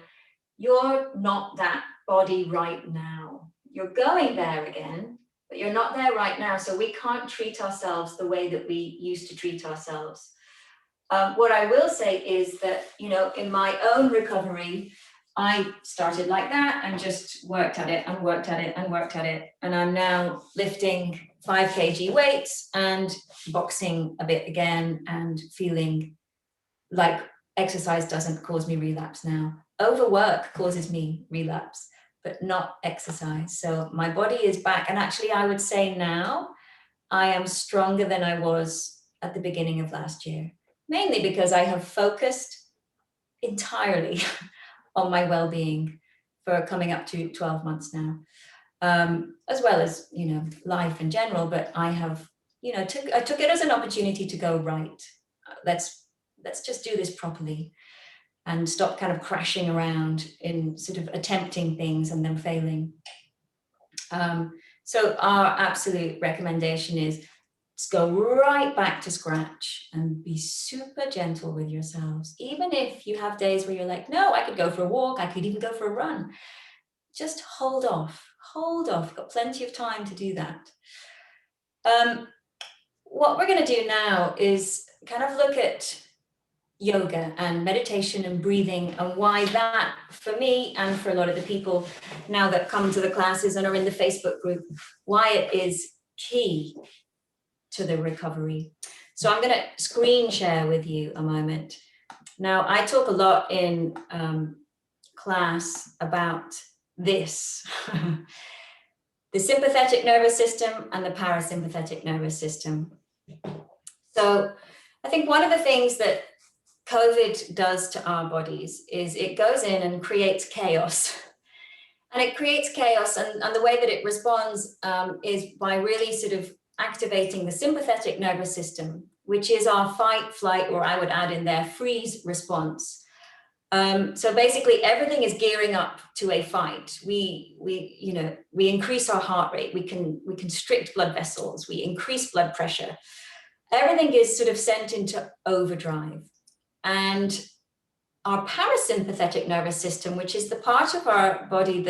you're not that body right now. You're going there again, but you're not there right now. So we can't treat ourselves the way that we used to treat ourselves. What I will say is that, you know, in my own recovery, I started like that and just worked at it and worked at it and worked at it. And I'm now lifting 5 kg weights and boxing a bit again and feeling like exercise doesn't cause me relapse now. Overwork causes me relapse, but not exercise. So my body is back. And actually, I would say now I am stronger than I was at the beginning of last year, mainly because I have focused entirely on my well-being for coming up to 12 months now, as well as, you know, life in general. But I have, you know, I took it as an opportunity to go, right, let's just do this properly and stop kind of crashing around in sort of attempting things and then failing. So our absolute recommendation is let's go right back to scratch and be super gentle with yourselves. Even if you have days where you're like, no, I could go for a walk, I could even go for a run. Just hold off. You've got plenty of time to do that. What we're going to do now is kind of look at yoga and meditation and breathing, and why that, for me and for a lot of the people now that come to the classes and are in the Facebook group, why it is key to the recovery. So I'm going to screen share with you a moment. Now, I talk a lot in class about this, the sympathetic nervous system and the parasympathetic nervous system. So I think one of the things that COVID does to our bodies is it goes in and creates chaos. And it creates chaos, and the way that it responds is by really sort of activating the sympathetic nervous system, which is our fight, flight, or I would add in there, freeze response. So basically everything is gearing up to a fight. We increase our heart rate, we constrict blood vessels, we increase blood pressure. Everything is sort of sent into overdrive. And our parasympathetic nervous system, which is the part of our body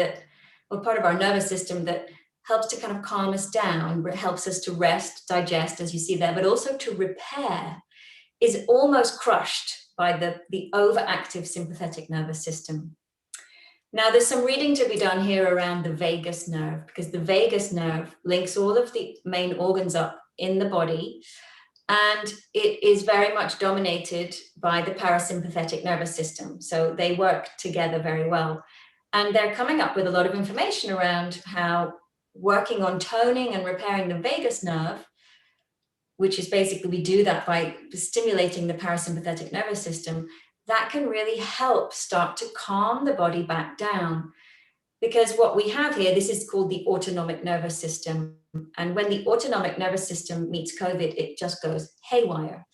part of our nervous system that helps to kind of calm us down, helps us to rest, digest, as you see there, but also to repair, is almost crushed by the overactive sympathetic nervous system. Now, there's some reading to be done here around the vagus nerve, because the vagus nerve links all of the main organs up in the body, and it is very much dominated by the parasympathetic nervous system. So they work together very well. And they're coming up with a lot of information around how working on toning and repairing the vagus nerve, which is basically we do that by stimulating the parasympathetic nervous system, that can really help start to calm the body back down. Because what we have here, this is called the autonomic nervous system. And when the autonomic nervous system meets COVID, it just goes haywire.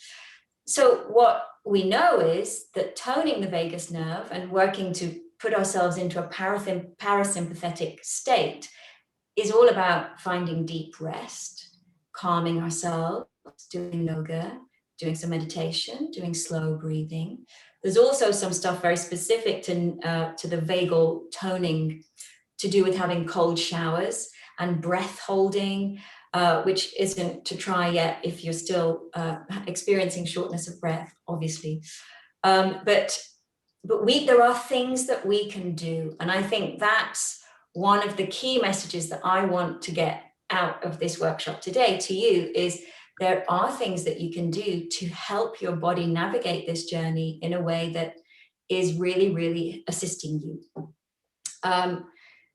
So what we know is that toning the vagus nerve and working to put ourselves into a parasympathetic state is all about finding deep rest, calming ourselves, doing yoga, doing some meditation, doing slow breathing. There's also some stuff very specific to the vagal toning to do with having cold showers and breath holding, which isn't to try yet if you're still experiencing shortness of breath, obviously. But there are things that we can do. And I think that's one of the key messages that I want to get out of this workshop today to you is there are things that you can do to help your body navigate this journey in a way that is really, really assisting you.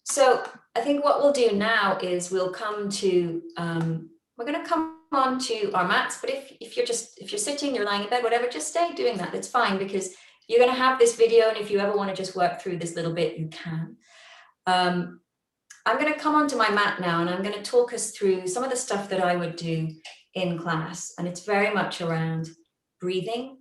So I think what we'll do now is we'll come to, we're going to come on to our mats, but if you're sitting, you're lying in bed, whatever, just stay doing that. That's fine, because you're going to have this video, and if you ever want to just work through this little bit, you can. I'm going to come onto my mat now, and I'm going to talk us through some of the stuff that I would do in class. And it's very much around breathing,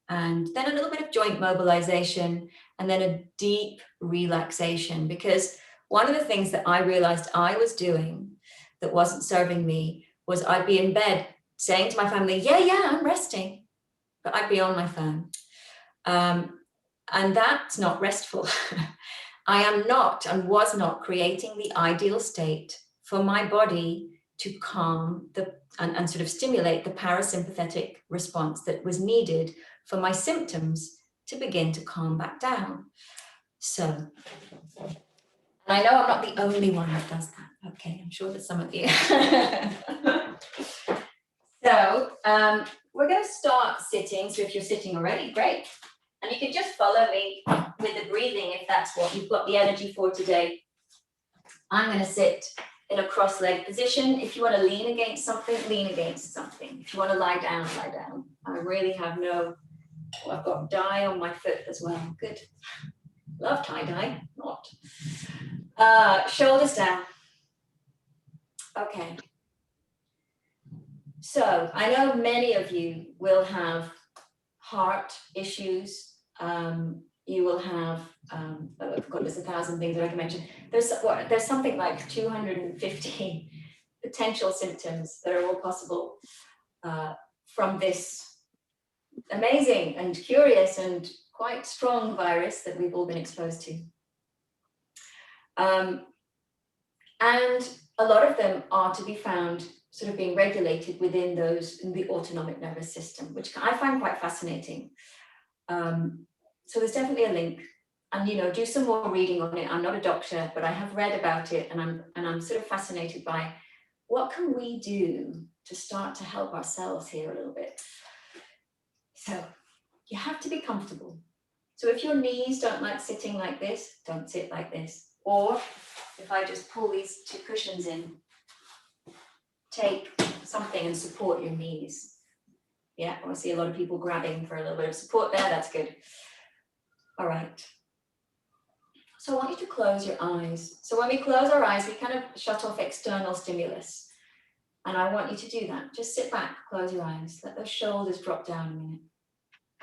and then a little bit of joint mobilization, and then a deep relaxation. Because one of the things that I realized I was doing that wasn't serving me was I'd be in bed saying to my family, yeah, I'm resting, but I'd be on my phone. And that's not restful. I am not and was not creating the ideal state for my body to calm and sort of stimulate the parasympathetic response that was needed for my symptoms to begin to calm back down. So, and I know I'm not the only one that does that. Okay, I'm sure there's some of you. So we're going to start sitting. So if you're sitting already, great. And you can just follow me with the breathing if that's what you've got the energy for today. I'm going to sit in a cross-legged position. If you want to lean against something, lean against something. If you want to lie down, lie down. I really have no, I've got dye on my foot as well. Good. Love tie-dye, not. Shoulders down. Okay. So I know many of you will have heart issues. You will have, oh God, there's 1,000 things that I can mention. There's something like 250 potential symptoms that are all possible from this amazing and curious and quite strong virus that we've all been exposed to. And a lot of them are to be found sort of being regulated within the autonomic nervous system, which I find quite fascinating. So there's definitely a link, and do some more reading on it. I'm not a doctor, but I have read about it, and I'm sort of fascinated by what can we do to start to help ourselves here a little bit. So you have to be comfortable. So if your knees don't like sitting like this, don't sit like this. Or if I just pull these two cushions in, take something and support your knees. Yeah, I see a lot of people grabbing for a little bit of support there. That's good. All right. So I want you to close your eyes. So when we close our eyes, we kind of shut off external stimulus. And I want you to do that. Just sit back, close your eyes. Let those shoulders drop down a minute.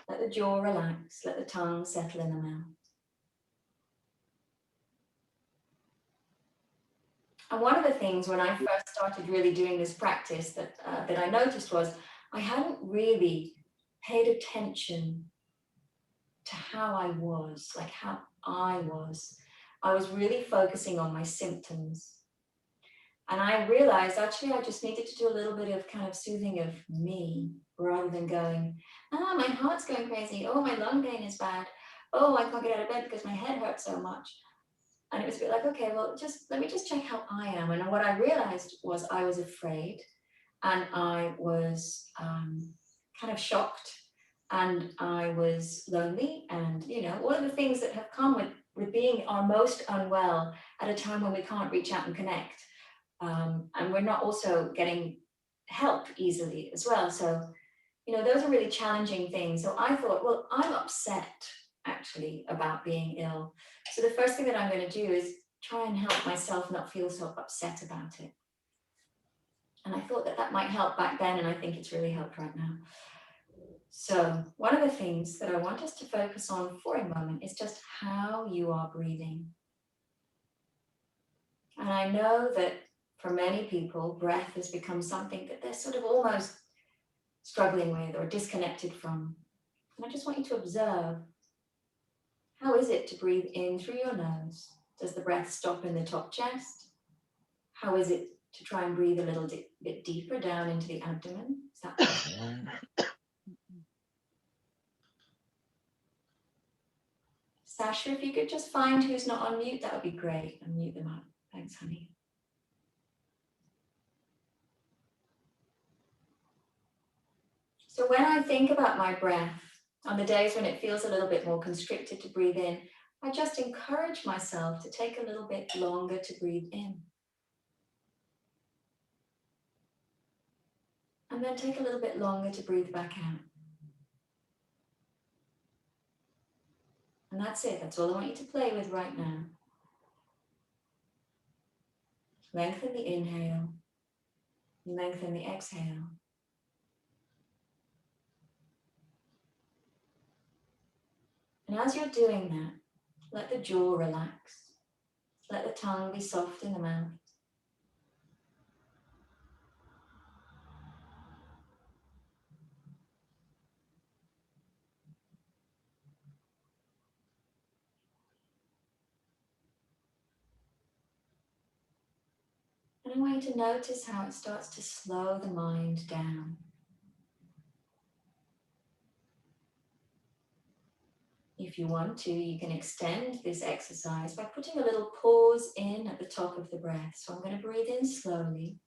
Let the jaw relax. Let the tongue settle in the mouth. And one of the things when I first started really doing this practice that I noticed was I hadn't really paid attention to how I was, like how I was. I was really focusing on my symptoms. And I realized actually I just needed to do a little bit of kind of soothing of me rather than going, oh, my heart's going crazy. Oh, my lung pain is bad. Oh, I can't get out of bed because my head hurts so much. And it was a bit like, okay, well, let me just check how I am. And what I realized was I was afraid and I was kind of shocked and I was lonely and, all of the things that have come with being our most unwell at a time when we can't reach out and connect. And we're not also getting help easily as well. So, those are really challenging things. So I thought, well, I'm upset actually about being ill. So the first thing that I'm going to do is try and help myself not feel so upset about it. And I thought that might help back then, and I think it's really helped right now. So one of the things that I want us to focus on for a moment is just how you are breathing. And I know that for many people, breath has become something that they're sort of almost struggling with or disconnected from. And I just want you to observe, how is it to breathe in through your nose? Does the breath stop in the top chest? How is it to try and breathe a little bit deeper down into the abdomen? Is that possible? Sasha, if you could just find who's not on mute, that would be great, and mute them up. Thanks, honey. So when I think about my breath, on the days when it feels a little bit more constricted to breathe in, I just encourage myself to take a little bit longer to breathe in. And then take a little bit longer to breathe back out. And that's it. That's all I want you to play with right now. Lengthen the inhale. Lengthen the exhale. And as you're doing that, let the jaw relax. Let the tongue be soft in the mouth. And I want you to notice how it starts to slow the mind down. If you want to, you can extend this exercise by putting a little pause in at the top of the breath. So I'm going to breathe in slowly.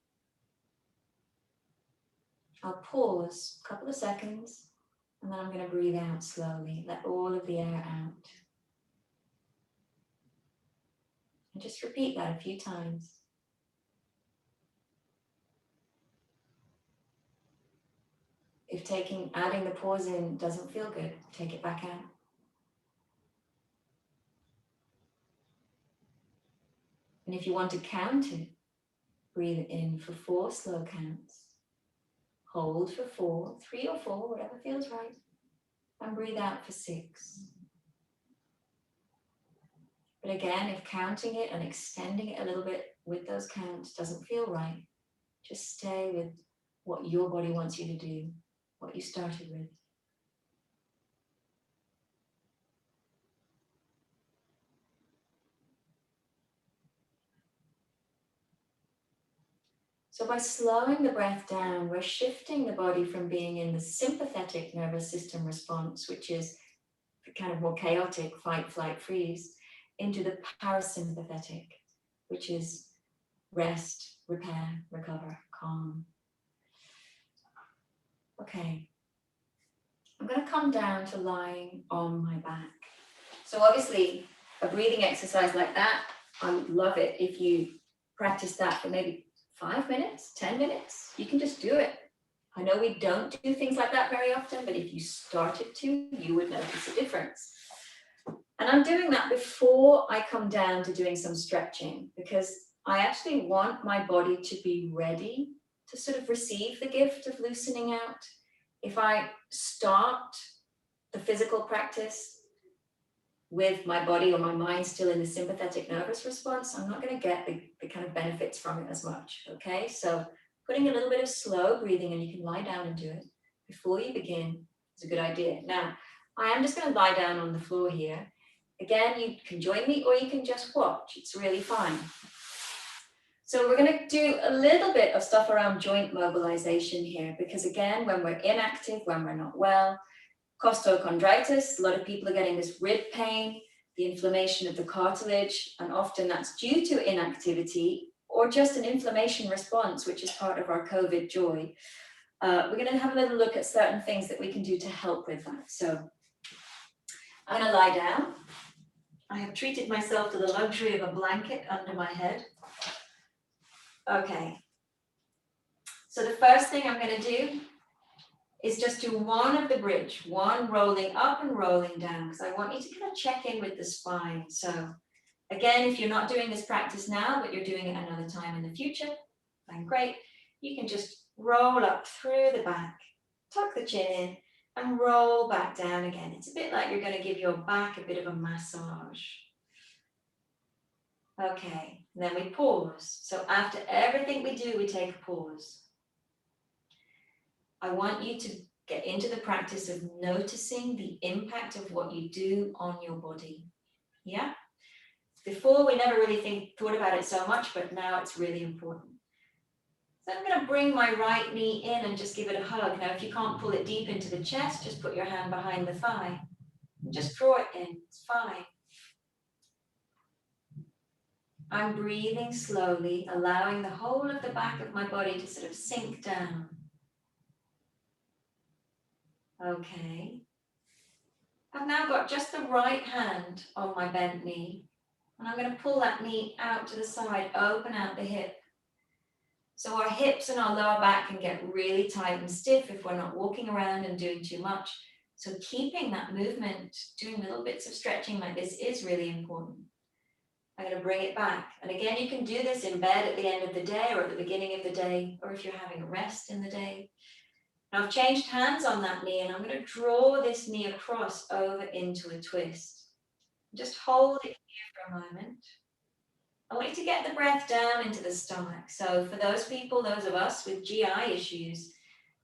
I'll pause a couple of seconds, and then I'm going to breathe out slowly. Let all of the air out. And just repeat that a few times. If adding the pause in doesn't feel good, take it back out. And if you want to count it, breathe in for 4 slow counts. Hold for 4, 3 or 4, whatever feels right. And breathe out for 6. But again, if counting it and extending it a little bit with those counts doesn't feel right, just stay with what your body wants you to do, what you started with. So by slowing the breath down, we're shifting the body from being in the sympathetic nervous system response, which is the kind of more chaotic fight, flight, freeze, into the parasympathetic, which is rest, repair, recover, calm. Okay, I'm going to come down to lying on my back. So obviously, a breathing exercise like that, I would love it if you practice that for maybe 5 minutes, 10 minutes. You can just do it. I know we don't do things like that very often, but if you started to, you would notice a difference. And I'm doing that before I come down to doing some stretching, because I actually want my body to be ready to sort of receive the gift of loosening out. If I start the physical practice with my body or my mind still in the sympathetic nervous response, I'm not going to get the kind of benefits from it as much, okay? So putting a little bit of slow breathing, and you can lie down and do it before you begin, is a good idea. Now, I am just going to lie down on the floor here. Again, you can join me or you can just watch. It's really fine. So we're going to do a little bit of stuff around joint mobilization here, because again, when we're inactive, when we're not well, costochondritis, a lot of people are getting this rib pain, the inflammation of the cartilage, and often that's due to inactivity or just an inflammation response, which is part of our COVID joy. We're going to have a little look at certain things that we can do to help with that. So I'm going to lie down. I have treated myself to the luxury of a blanket under my head. Okay. So the first thing I'm going to do is just do one of the bridge, one rolling up and rolling down, because I want you to kind of check in with the spine. So again, if you're not doing this practice now, but you're doing it another time in the future, then great. You can just roll up through the back, tuck the chin in, and roll back down again. It's a bit like you're going to give your back a bit of a massage. Okay, and then we pause. So after everything we do, we take a pause. I want you to get into the practice of noticing the impact of what you do on your body. Yeah? Before, we never really thought about it so much, but now it's really important. So I'm going to bring my right knee in and just give it a hug. Now, if you can't pull it deep into the chest, just put your hand behind the thigh. And just draw it in. It's fine. I'm breathing slowly, allowing the whole of the back of my body to sort of sink down. Okay. I've now got just the right hand on my bent knee, and I'm going to pull that knee out to the side, open out the hip. So our hips and our lower back can get really tight and stiff if we're not walking around and doing too much. So keeping that movement, doing little bits of stretching like this is really important. I'm going to bring it back. And again, you can do this in bed at the end of the day or at the beginning of the day, or if you're having a rest in the day. Now I've changed hands on that knee, and I'm going to draw this knee across over into a twist. Just hold it here for a moment. I want you to get the breath down into the stomach. So for those people, those of us with GI issues,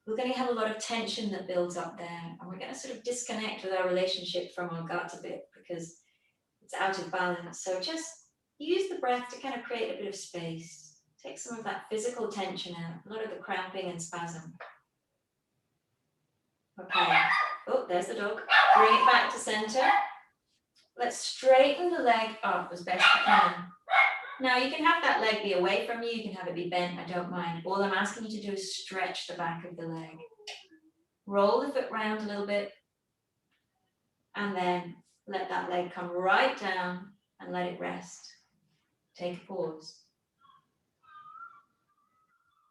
we're going to have a lot of tension that builds up there, and we're going to sort of disconnect with our relationship from our gut a bit because it's out of balance. So just use the breath to kind of create a bit of space, Take some of that physical tension out, a lot of the cramping and spasm. Okay, oh, there's the dog. Bring it back to center. Let's straighten the leg up as best you can. Now you can have that leg be away from you, you can have it be bent, I don't mind. All I'm asking you to do is stretch the back of the leg. Roll the foot round a little bit, and then let that leg come right down and let it rest. Take a pause.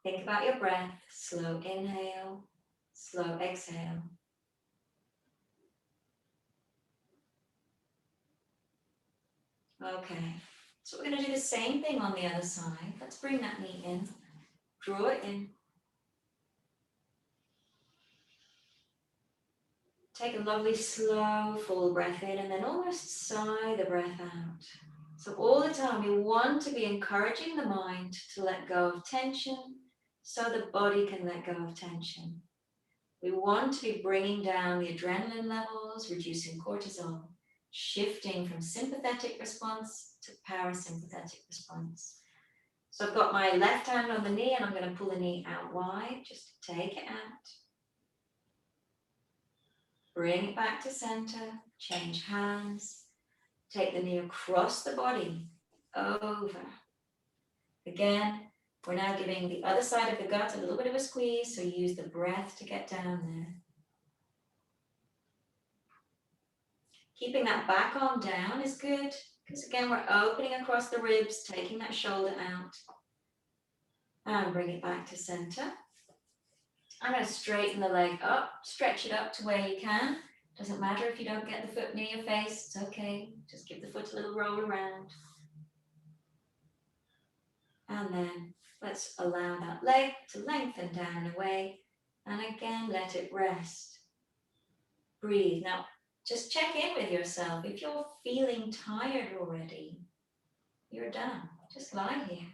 Think about your breath, slow inhale, slow exhale. Okay, so we're going to do the same thing on the other side. Let's bring that knee in, draw it in. Take a lovely slow full breath in and then almost sigh the breath out. So all the time we want to be encouraging the mind to let go of tension so the body can let go of tension. We want to be bringing down the adrenaline levels, reducing cortisol, shifting from sympathetic response to parasympathetic response. So I've got my left hand on the knee and I'm going to pull the knee out wide, just to take it out. Bring it back to center, change hands, take the knee across the body, over. Again, we're now giving the other side of the gut a little bit of a squeeze, so use the breath to get down there. Keeping that back arm down is good, because again, we're opening across the ribs, taking that shoulder out. And bring it back to center. I'm going to straighten the leg up, stretch it up to where you can. Doesn't matter if you don't get the foot near your face, it's okay. Just give the foot a little roll around. And then let's allow that leg to lengthen down and away. And again, let it rest. Breathe. Now, just check in with yourself. If you're feeling tired already, you're done. Just lie here.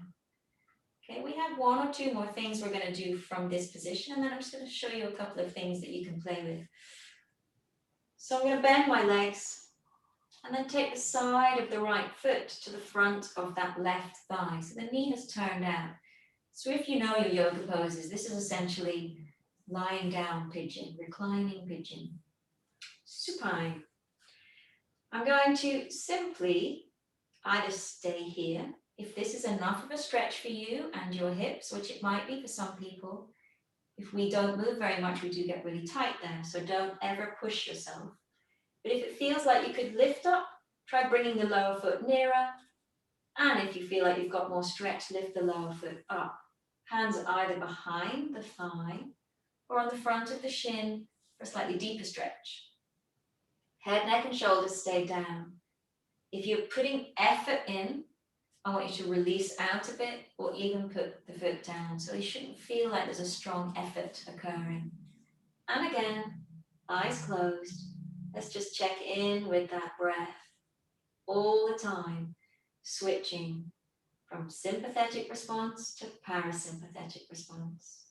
Okay, we have one or two more things we're going to do from this position, and then I'm just going to show you a couple of things that you can play with. So I'm going to bend my legs and then take the side of the right foot to the front of that left thigh. So the knee has turned out. So if you know your yoga poses, this is essentially lying down pigeon, reclining pigeon, supine. I'm going to simply either stay here, if this is enough of a stretch for you and your hips, which it might be for some people. If we don't move very much, we do get really tight there, so don't ever push yourself. But if it feels like you could lift up, try bringing the lower foot nearer. And if you feel like you've got more stretch, lift the lower foot up. Hands are either behind the thigh or on the front of the shin for a slightly deeper stretch. Head, neck, and shoulders stay down. If you're putting effort in, I want you to release out a bit or even put the foot down. So you shouldn't feel like there's a strong effort occurring. And again, eyes closed. Let's just check in with that breath all the time, switching from sympathetic response to parasympathetic response.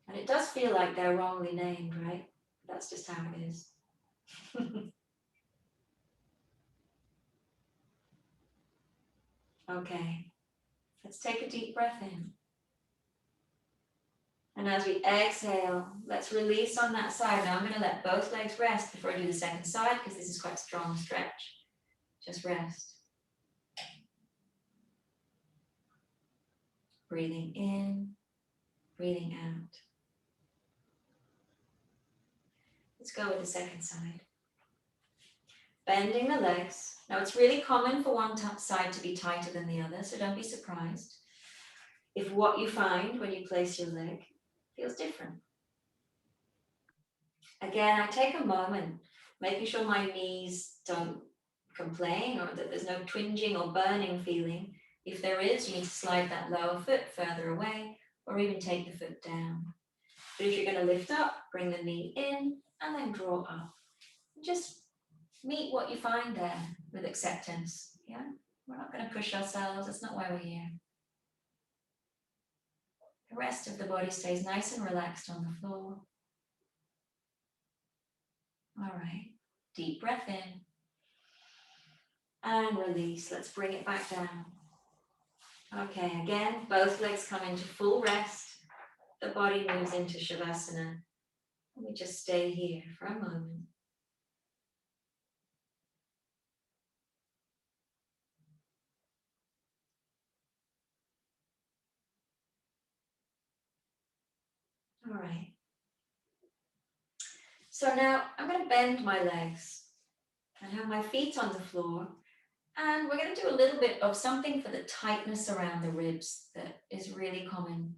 And it does feel like they're wrongly named, right? That's just how it is. Okay, let's take a deep breath in. And as we exhale, let's release on that side. Now I'm going to let both legs rest before I do the second side because this is quite a strong stretch. Just rest. Breathing in, breathing out. Let's go with the second side. Bending the legs. Now it's really common for one side to be tighter than the other, so don't be surprised if what you find when you place your leg feels different. Again, I take a moment, making sure my knees don't complain or that there's no twinging or burning feeling. If there is, you need to slide that lower foot further away or even take the foot down. But if you're going to lift up, bring the knee in and then draw up. Just meet what you find there with acceptance. Yeah, we're not going to push ourselves. That's not why we're here. The rest of the body stays nice and relaxed on the floor. All right, deep breath in and release. Let's bring it back down. Okay, again, both legs come into full rest. The body moves into Shavasana. We just stay here for a moment. All right. So now I'm going to bend my legs and have my feet on the floor. And we're going to do a little bit of something for the tightness around the ribs that is really common.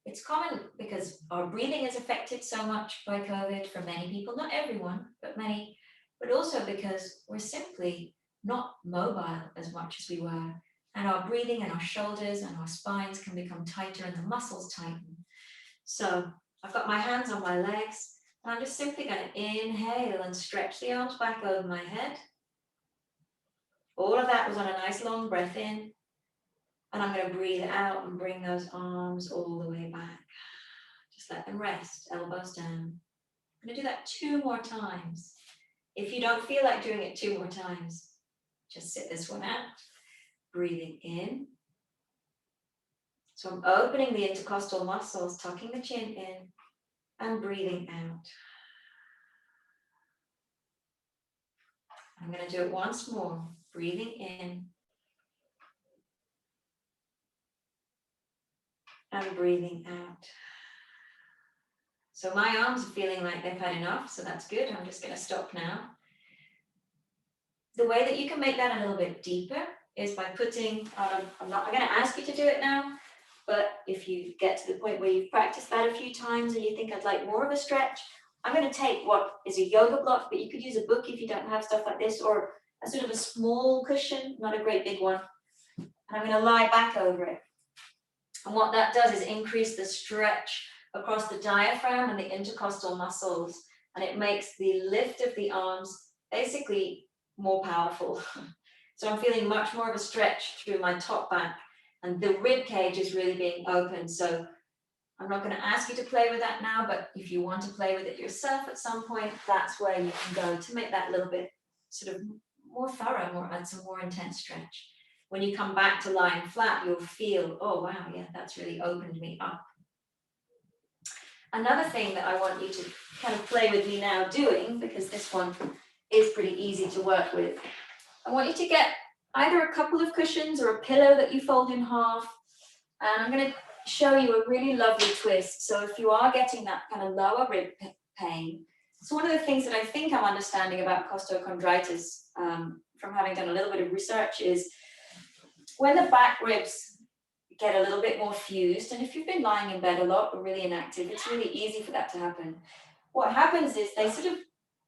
It's common because our breathing is affected so much by COVID for many people, not everyone, but many, but also because we're simply not mobile as much as we were. And our breathing and our shoulders and our spines can become tighter and the muscles tighten. So I've got my hands on my legs and I'm just simply going to inhale and stretch the arms back over my head. All of that was on a nice long breath in. And I'm going to breathe out and bring those arms all the way back. Just let them rest, elbows down. I'm going to do that 2 more times. If you don't feel like doing it 2 more times, just sit this one out. Breathing in. So I'm opening the intercostal muscles, tucking the chin in, and breathing out. I'm going to do it once more. Breathing in. And breathing out. So my arms are feeling like they've had enough, so that's good. I'm just going to stop now. The way that you can make that a little bit deeper is by putting, I'm going to ask you to do it now, but if you get to the point where you've practiced that a few times and you think I'd like more of a stretch, I'm going to take what is a yoga block, but you could use a book if you don't have stuff like this, or a sort of a small cushion, not a great big one. And I'm going to lie back over it. And what that does is increase the stretch across the diaphragm and the intercostal muscles, and it makes the lift of the arms basically more powerful. So I'm feeling much more of a stretch through my top back, and the rib cage is really being open. So I'm not going to ask you to play with that now, but if you want to play with it yourself at some point, that's where you can go to make that a little bit sort of more thorough, and some more intense stretch. When you come back to lying flat, you'll feel, oh wow, yeah, that's really opened me up. Another thing that I want you to kind of play with me now doing, because this one is pretty easy to work with, I want you to get either a couple of cushions or a pillow that you fold in half, and I'm going to show you a really lovely twist. So if you are getting that kind of lower rib pain, so one of the things that I think I'm understanding about costochondritis from having done a little bit of research is when the back ribs get a little bit more fused, and if you've been lying in bed a lot or really inactive, it's really easy for that to happen. What happens is they sort of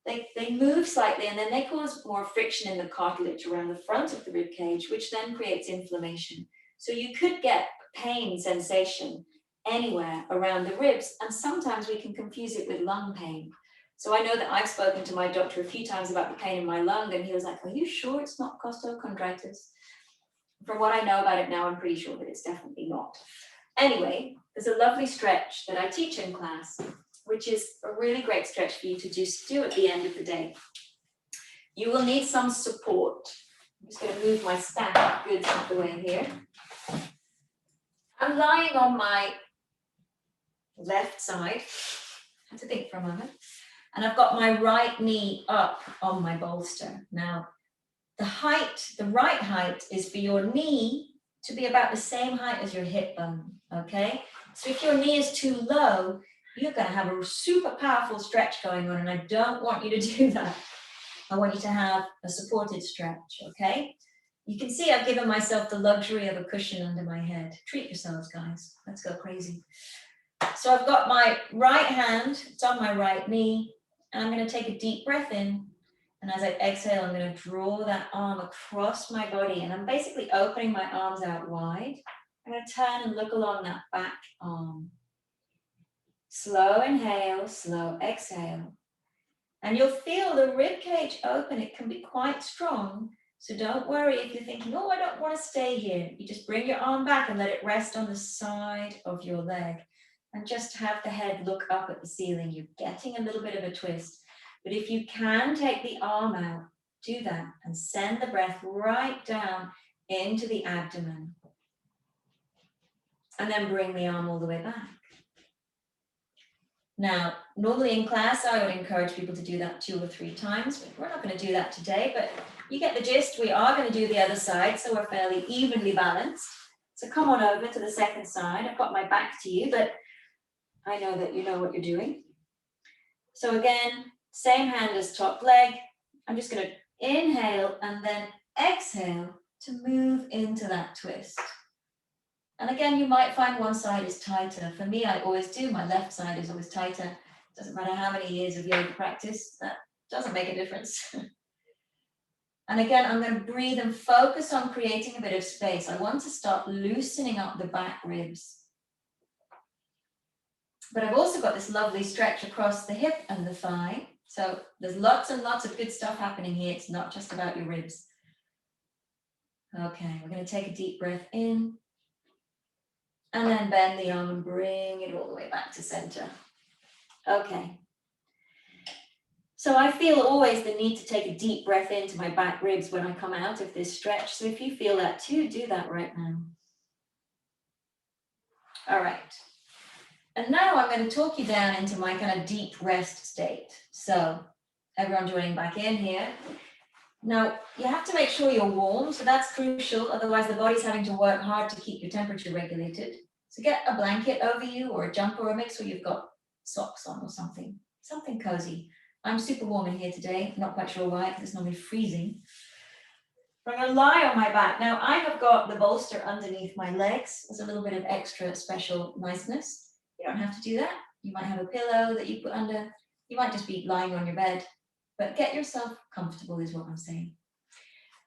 they move slightly, and then they cause more friction in the cartilage around the front of the rib cage, which then creates inflammation. So you could get pain sensation anywhere around the ribs, and sometimes we can confuse it with lung pain. So I know that I've spoken to my doctor a few times about the pain in my lung, and he was like, are you sure it's not costochondritis? From what I know about it now, I'm pretty sure that it's definitely not. Anyway, there's a lovely stretch that I teach in class, which is a really great stretch for you to just do at the end of the day. You will need some support. I'm just going to move my stack of goods out of the way here. I'm lying on my left side. I have to think for a moment. And I've got my right knee up on my bolster. Now, the right height is for your knee to be about the same height as your hip bone, okay? So if your knee is too low, you're going to have a super powerful stretch going on, and I don't want you to do that. I want you to have a supported stretch, okay? You can see I've given myself the luxury of a cushion under my head. Treat yourselves, guys. Let's go crazy. So I've got my right hand, it's on my right knee, and I'm going to take a deep breath in. And as I exhale, I'm going to draw that arm across my body, and I'm basically opening my arms out wide. I'm going to turn and look along that back arm. Slow inhale, slow exhale. And you'll feel the rib cage open. It can be quite strong. So don't worry if you're thinking, oh, I don't want to stay here. You just bring your arm back and let it rest on the side of your leg. And just have the head look up at the ceiling. You're getting a little bit of a twist. But if you can take the arm out, do that and send the breath right down into the abdomen. And then bring the arm all the way back. Now, normally in class, I would encourage people to do that 2 or 3 times, but we're not going to do that today, but you get the gist. We are going to do the other side, so we're fairly evenly balanced. So come on over to the second side. I've got my back to you, but I know that you know what you're doing. So again, same hand as top leg. I'm just going to inhale and then exhale to move into that twist. And again, you might find one side is tighter. For me, I always do. My left side is always tighter. Doesn't matter how many years of yoga practice, that doesn't make a difference. And again, I'm going to breathe and focus on creating a bit of space. I want to start loosening up the back ribs. But I've also got this lovely stretch across the hip and the thigh. So there's lots and lots of good stuff happening here. It's not just about your ribs. Okay, we're going to take a deep breath in. And then bend the arm and bring it all the way back to center. Okay. So I feel always the need to take a deep breath into my back ribs when I come out of this stretch. So if you feel that too, do that right now. All right. And now I'm going to talk you down into my kind of deep rest state. So everyone joining back in here. Now, you have to make sure you're warm. So that's crucial. Otherwise, the body's having to work hard to keep your temperature regulated. So get a blanket over you or a jumper or a mix where you've got socks on or something cozy. I'm super warm in here today. Not quite sure why, because it's normally freezing. But I'm going to lie on my back. Now, I have got the bolster underneath my legs. There's a little bit of extra special niceness. You don't have to do that. You might have a pillow that you put under. You might just be lying on your bed. But get yourself comfortable is what I'm saying.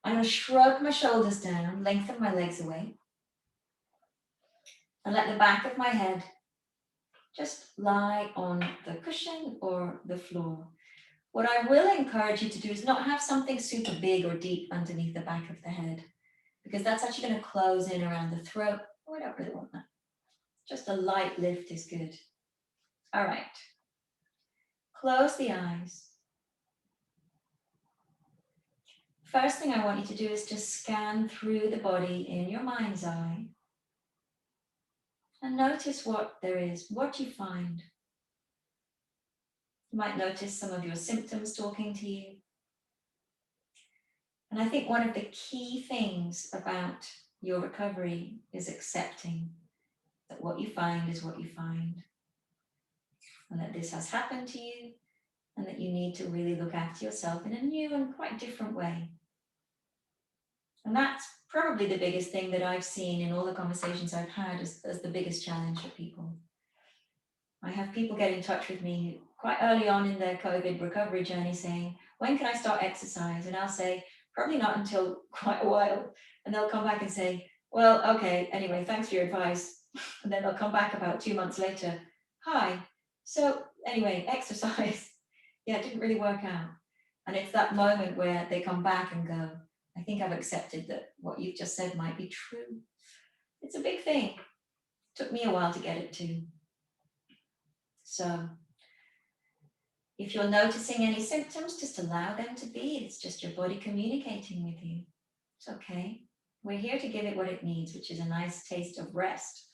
I'm going to shrug my shoulders down, lengthen my legs away. And let the back of my head just lie on the cushion or the floor. What I will encourage you to do is not have something super big or deep underneath the back of the head, because that's actually going to close in around the throat. Oh, I don't really want that. Just a light lift is good. All right. Close the eyes. First thing I want you to do is just scan through the body in your mind's eye. And notice what there is, what you find. You might notice some of your symptoms talking to you. And I think one of the key things about your recovery is accepting that what you find is what you find. And that this has happened to you, and that you need to really look after yourself in a new and quite different way. And that's probably the biggest thing that I've seen in all the conversations I've had as the biggest challenge for people. I have people get in touch with me quite early on in their COVID recovery journey saying, when can I start exercise? And I'll say, probably not until quite a while. And they'll come back and say, well, okay, anyway, thanks for your advice. And then they'll come back about 2 months later. Hi, so anyway, exercise. Yeah, it didn't really work out. And it's that moment where they come back and go, I think I've accepted that what you've just said might be true. It's a big thing. It took me a while to get it to. So if you're noticing any symptoms, just allow them to be. It's just your body communicating with you. It's okay. We're here to give it what it needs, which is a nice taste of rest.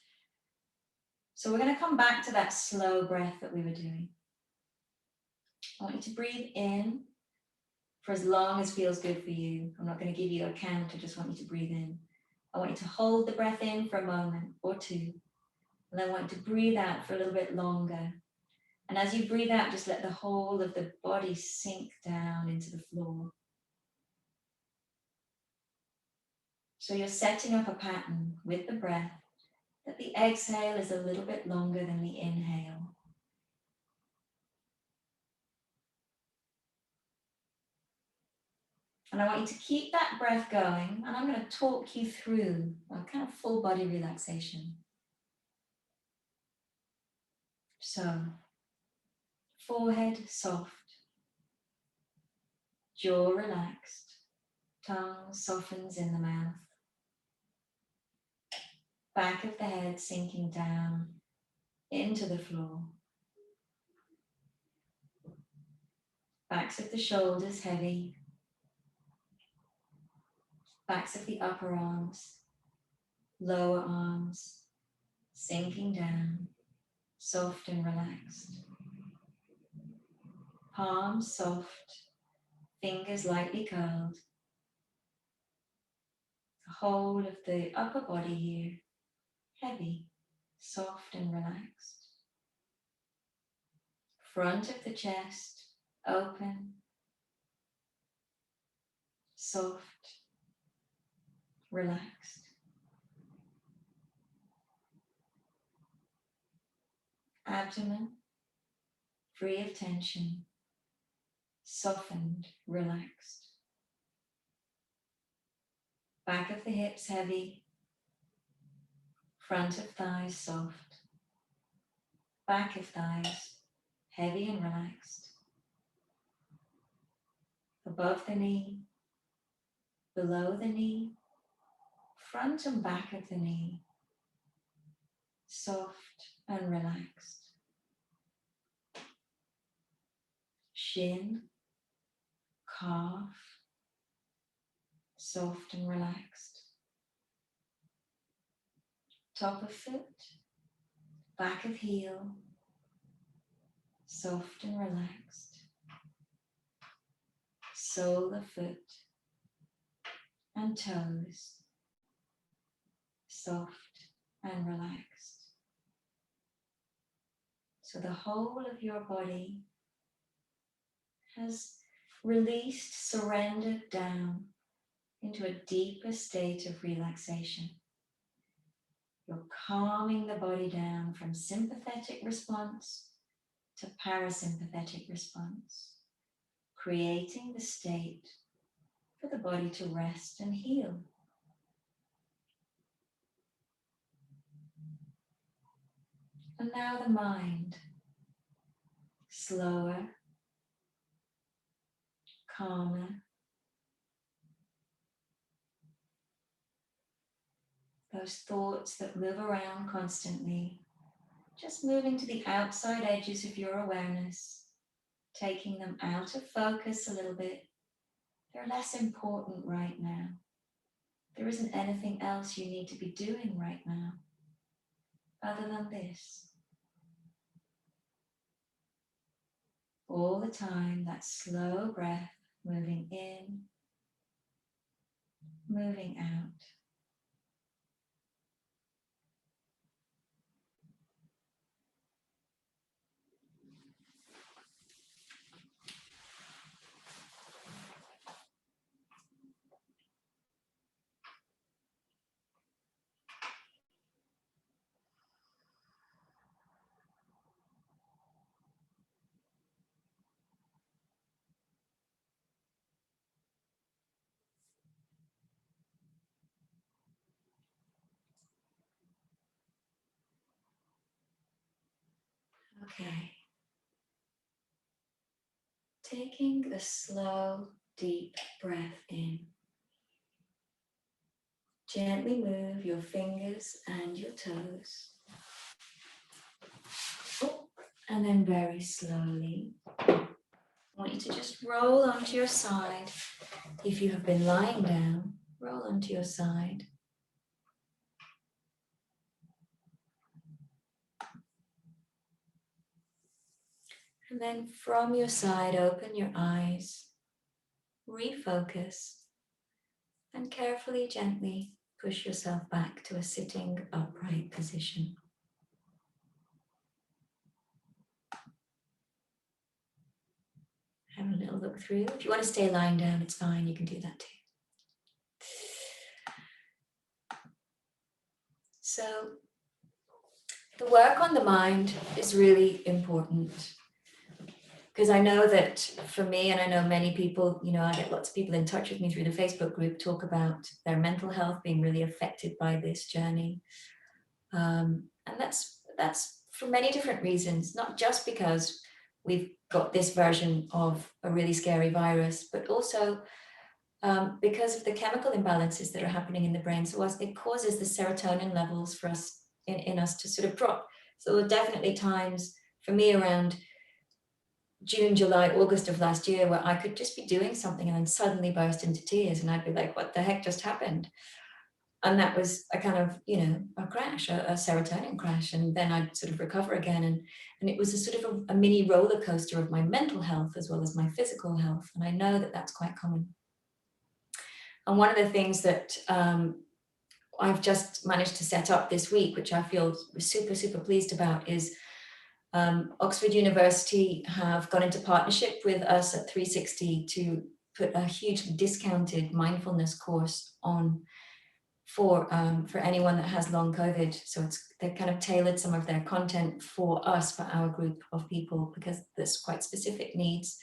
So we're going to come back to that slow breath that we were doing. I want you to breathe in for as long as feels good for you. I'm not going to give you a count. I just want you to breathe in. I want you to hold the breath in for a moment or two. And I want you to breathe out for a little bit longer. And as you breathe out, just let the whole of the body sink down into the floor. So you're setting up a pattern with the breath that the exhale is a little bit longer than the inhale. And I want you to keep that breath going, and I'm going to talk you through a kind of full body relaxation. So, forehead soft, jaw relaxed, tongue softens in the mouth, back of the head sinking down into the floor, backs of the shoulders heavy, backs of the upper arms, lower arms, sinking down, soft and relaxed. Palms soft, fingers lightly curled. The whole of the upper body here, heavy, soft and relaxed. Front of the chest, open, soft, relaxed. Abdomen, free of tension, softened, relaxed. Back of the hips heavy, front of thighs soft, back of thighs heavy and relaxed. Above the knee, below the knee, front and back of the knee, soft and relaxed. Shin, calf, soft and relaxed. Top of foot, back of heel, soft and relaxed. Sole of foot and toes, soft and relaxed. So the whole of your body has released, surrendered down into a deeper state of relaxation. You're calming the body down from sympathetic response to parasympathetic response, creating the state for the body to rest and heal. And now the mind, slower, calmer. Those thoughts that move around constantly, just moving to the outside edges of your awareness, taking them out of focus a little bit. They're less important right now. There isn't anything else you need to be doing right now other than this. All the time, that slow breath moving in, moving out. Okay. Taking the slow, deep breath in. Gently move your fingers and your toes. And then very slowly, I want you to just roll onto your side. If you have been lying down, roll onto your side. And then from your side, open your eyes, refocus, and carefully, gently push yourself back to a sitting upright position. Have a little look through. If you want to stay lying down, it's fine. You can do that too. So, the work on the mind is really important. Because I know that for me, and I know many people, I get lots of people in touch with me through the Facebook group, talk about their mental health being really affected by this journey. And that's for many different reasons, not just because we've got this version of a really scary virus, but also because of the chemical imbalances that are happening in the brain. So it causes the serotonin levels for us in us to sort of drop. So there were definitely times for me around June, July, August of last year where I could just be doing something and then suddenly burst into tears, and I'd be like, what the heck just happened? And that was a kind of, a crash, a serotonin crash. And then I'd sort of recover again. And it was a sort of a mini roller coaster of my mental health as well as my physical health. And I know that that's quite common. And one of the things that I've just managed to set up this week, which I feel super, super pleased about, is Oxford University have gone into partnership with us at 360 to put a hugely discounted mindfulness course on for anyone that has long COVID. So they've kind of tailored some of their content for us, for our group of people, because there's quite specific needs.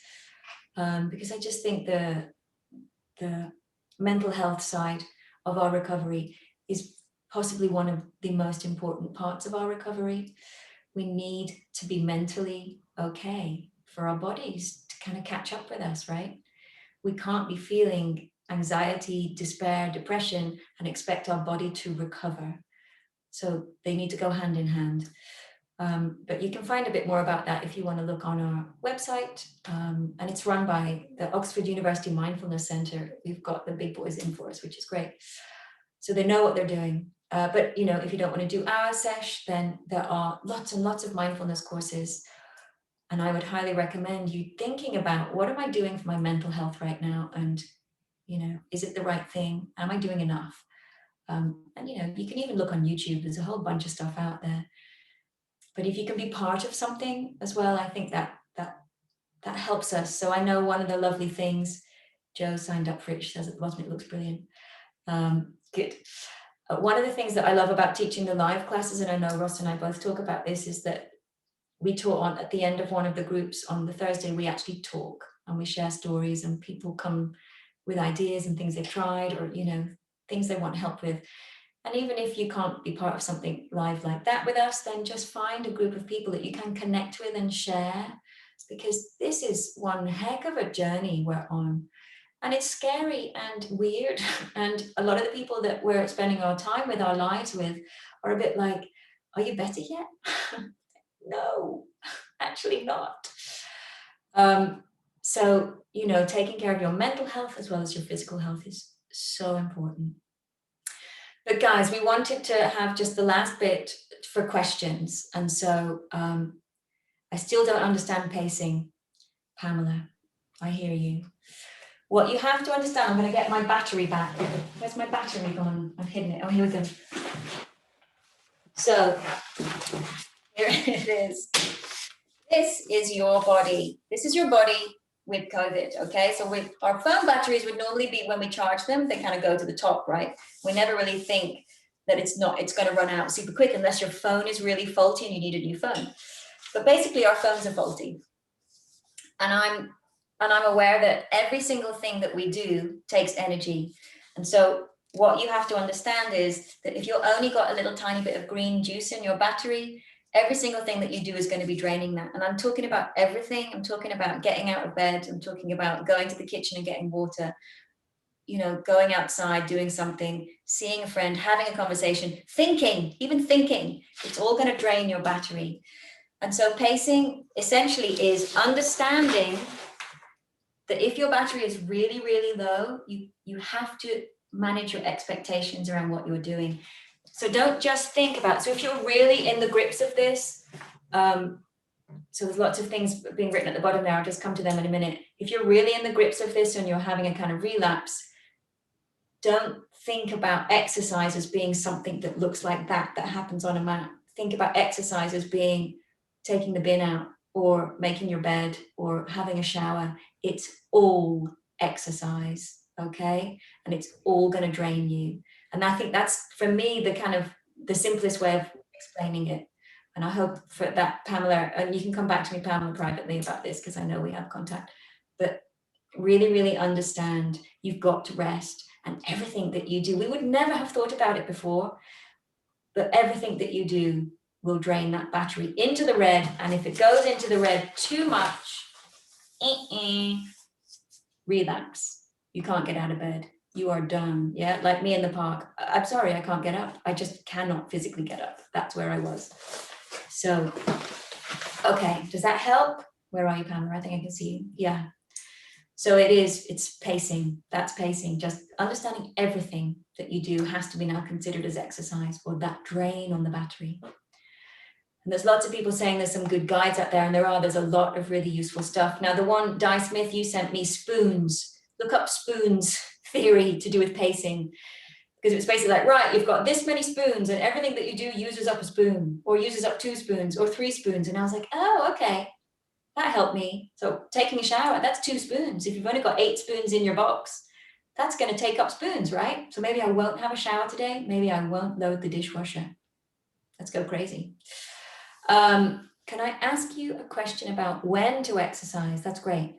Because I just think the mental health side of our recovery is possibly one of the most important parts of our recovery. We need to be mentally okay for our bodies to kind of catch up with us, right? We can't be feeling anxiety, despair, depression, and expect our body to recover. So they need to go hand in hand. But you can find a bit more about that if you want to look on our website. And it's run by the Oxford University Mindfulness Centre. We've got the big boys in for us, which is great. So they know what they're doing. But if you don't want to do our sesh, then there are lots and lots of mindfulness courses. And I would highly recommend you thinking about, what am I doing for my mental health right now? And, is it the right thing? Am I doing enough? And, you can even look on YouTube. There's a whole bunch of stuff out there. But if you can be part of something as well, I think that helps us. So I know one of the lovely things, Jo signed up for it. She says at the bottom, it looks brilliant. Good. One of the things that I love about teaching the live classes, and I know Ross and I both talk about this, is that we taught at the end of one of the groups on the Thursday, we actually talk and we share stories, and people come with ideas and things they've tried, or, things they want help with. And even if you can't be part of something live like that with us, then just find a group of people that you can connect with and share, because this is one heck of a journey we're on. And it's scary and weird. And a lot of the people that we're spending our time with, our lives with, are a bit like, are you better yet? No, actually not. So, taking care of your mental health as well as your physical health is so important. But guys, we wanted to have just the last bit for questions. And so I still don't understand pacing, Pamela. I hear you. What you have to understand, I'm going to get my battery back. Where's my battery gone? I've hidden it. Oh, here we go. So here it is. This is your body. This is your body with COVID, okay? So our phone batteries would normally be, when we charge them, they kind of go to the top, right? We never really think that it's going to run out super quick unless your phone is really faulty and you need a new phone. But basically our phones are faulty. And I'm aware that every single thing that we do takes energy. And so what you have to understand is that if you've only got a little tiny bit of green juice in your battery, every single thing that you do is going to be draining that. And I'm talking about everything. I'm talking about getting out of bed. I'm talking about going to the kitchen and getting water, going outside, doing something, seeing a friend, having a conversation, even thinking, it's all going to drain your battery. And so pacing essentially is understanding that if your battery is really, really low, you have to manage your expectations around what you're doing. So don't just think about, so if you're really in the grips of this, so there's lots of things being written at the bottom there, I'll just come to them in a minute. If you're really in the grips of this and you're having a kind of relapse, don't think about exercise as being something that looks like that happens on a mat. Think about exercise as being taking the bin out or making your bed or having a shower. It's all exercise, okay? And it's all going to drain you. And I think that's, for me, the simplest way of explaining it. And I hope for that, Pamela, and you can come back to me, Pamela, privately about this, because I know we have contact, but really, really understand you've got to rest, and everything that you do, we would never have thought about it before, but everything that you do will drain that battery into the red. And if it goes into the red too much, relax. You can't get out of bed. You are done. Yeah, like me in the park. I'm sorry, I can't get up. I just cannot physically get up. That's where I was. So, okay, does that help? Where are you, Pamela? I think I can see you. Yeah. So it's pacing. That's pacing. Just understanding everything that you do has to be now considered as exercise, or that drain on the battery. And there's lots of people saying there's some good guides out there, and there's a lot of really useful stuff. Now, the one, Di Smith, you sent me, spoons. Look up spoons theory to do with pacing, because it's basically like, right, you've got this many spoons, and everything that you do uses up a spoon, or uses up 2 spoons, or 3 spoons. And I was like, oh, okay, that helped me. So taking a shower, that's 2 spoons. If you've only got 8 spoons in your box, that's going to take up spoons, right? So maybe I won't have a shower today. Maybe I won't load the dishwasher. Let's go crazy. Can I ask you a question about when to exercise? That's great.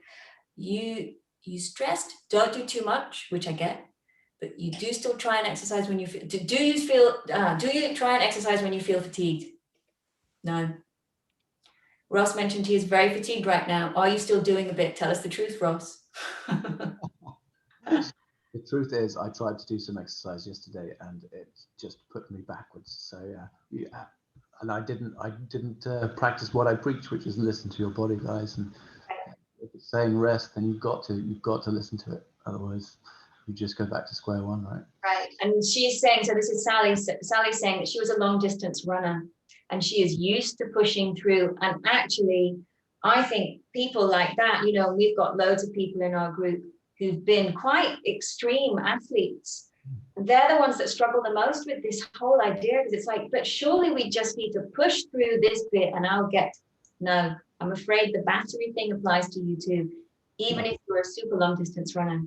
You stressed, don't do too much, which I get, but you do still try and exercise when you feel. Do you try and exercise when you feel fatigued? No. Ross mentioned he is very fatigued right now. Are you still doing a bit? Tell us the truth, Ross. The truth is, I tried to do some exercise yesterday, and it just put me backwards. So yeah, and I didn't practice what I preach, which is listen to your body, guys. And if it's saying rest, then you've got to listen to it. Otherwise, you just go back to square one, right? Right. And she's saying, so this is Sally. Sally's saying that she was a long distance runner, and she is used to pushing through. And actually, I think people like that, we've got loads of people in our group who've been quite extreme athletes. They're the ones that struggle the most with this whole idea, because it's like, but surely we just need to push through this bit and no, I'm afraid the battery thing applies to you too. Even if you're a super long distance runner,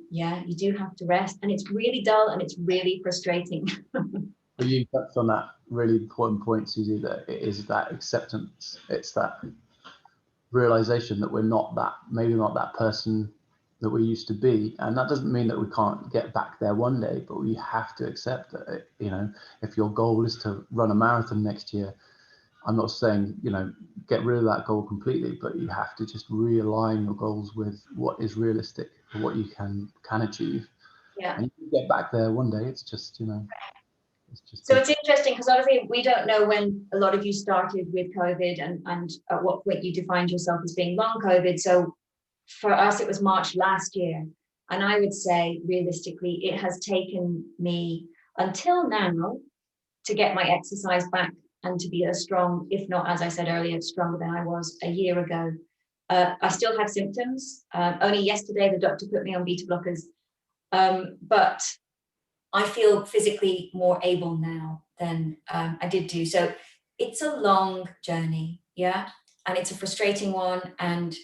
you do have to rest, and it's really dull and it's really frustrating. But you touched on that really important point, Susie, that it is that acceptance. It's that realization that we're not that person that we used to be, and that doesn't mean that we can't get back there one day, but we have to accept that, if your goal is to run a marathon next year, I'm not saying get rid of that goal completely, but you have to just realign your goals with what is realistic and what you can achieve. Yeah, and you can get back there one day. It's just so it's interesting, because obviously we don't know when a lot of you started with COVID, and at what point you defined yourself as being long COVID. So for us, it was March last year. And I would say, realistically, it has taken me until now to get my exercise back and to be as strong, if not, as I said earlier, stronger than I was a year ago. I still have symptoms. Only yesterday, the doctor put me on beta blockers. But I feel physically more able now than I did do. So it's a long journey, yeah? And it's a frustrating one. And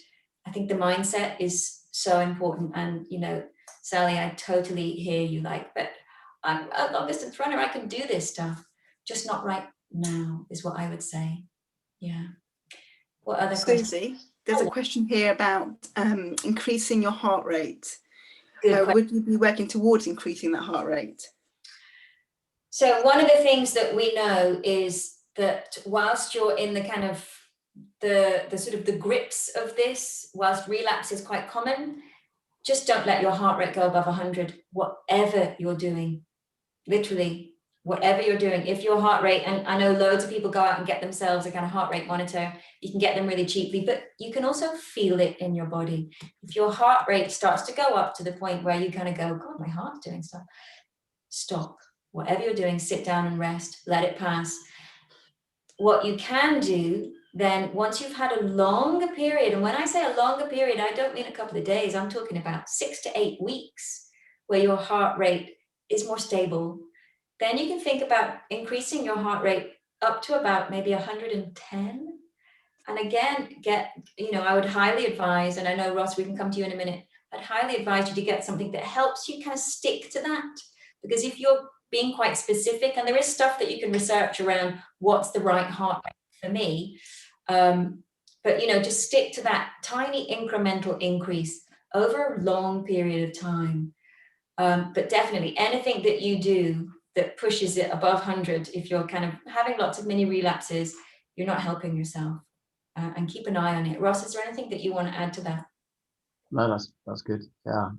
I think the mindset is so important. And, Sally, I totally hear you, but I'm a long distance runner. I can do this stuff, just not right now, is what I would say. Yeah. What other questions? Susie, there's a question here about increasing your heart rate. Would you be working towards increasing that heart rate? So one of the things that we know is that whilst you're in the kind of the sort of the grips of this, whilst relapse is quite common, just don't let your heart rate go above 100, whatever you're doing. Literally, whatever you're doing. If your heart rate, and I know loads of people go out and get themselves a kind of heart rate monitor, you can get them really cheaply, but you can also feel it in your body. If your heart rate starts to go up to the point where you kind of go, God, my heart's doing stuff, stop. Whatever you're doing, sit down and rest, let it pass. What you can do then, once you've had a longer period, and when I say a longer period, I don't mean a couple of days, I'm talking about 6 to 8 weeks, where your heart rate is more stable, then you can think about increasing your heart rate up to about maybe 110. And again, I would highly advise, and I know, Ross, we can come to you in a minute, I'd highly advise you to get something that helps you kind of stick to that. Because if you're being quite specific, and there is stuff that you can research around what's the right heart rate for me, but just stick to that tiny incremental increase over a long period of time. But definitely anything that you do that pushes it above 100, if you're kind of having lots of mini relapses, you're not helping yourself. And keep an eye on it. Ross, is there anything that you want to add to that? No, that's good. Yeah.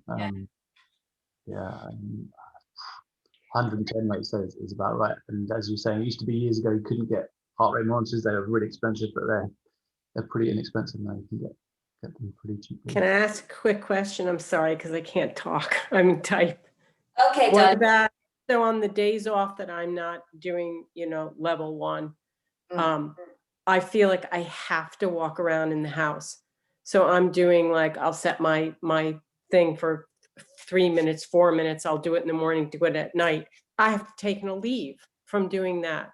110, like you said, is about right. And as you're saying, it used to be years ago you couldn't get heart rate monitors. They were really expensive, but they're pretty inexpensive now. You can get get them pretty cheaply. Can I ask a quick question? I'm sorry, because I can't talk. I mean, type. Okay, What done. about, so on the days off that I'm not doing, level 1, I feel like I have to walk around in the house. So I'm doing like, I'll set my thing for 3 minutes, 4 minutes. I'll do it in the morning, do it at night. I have to take a leave from doing that.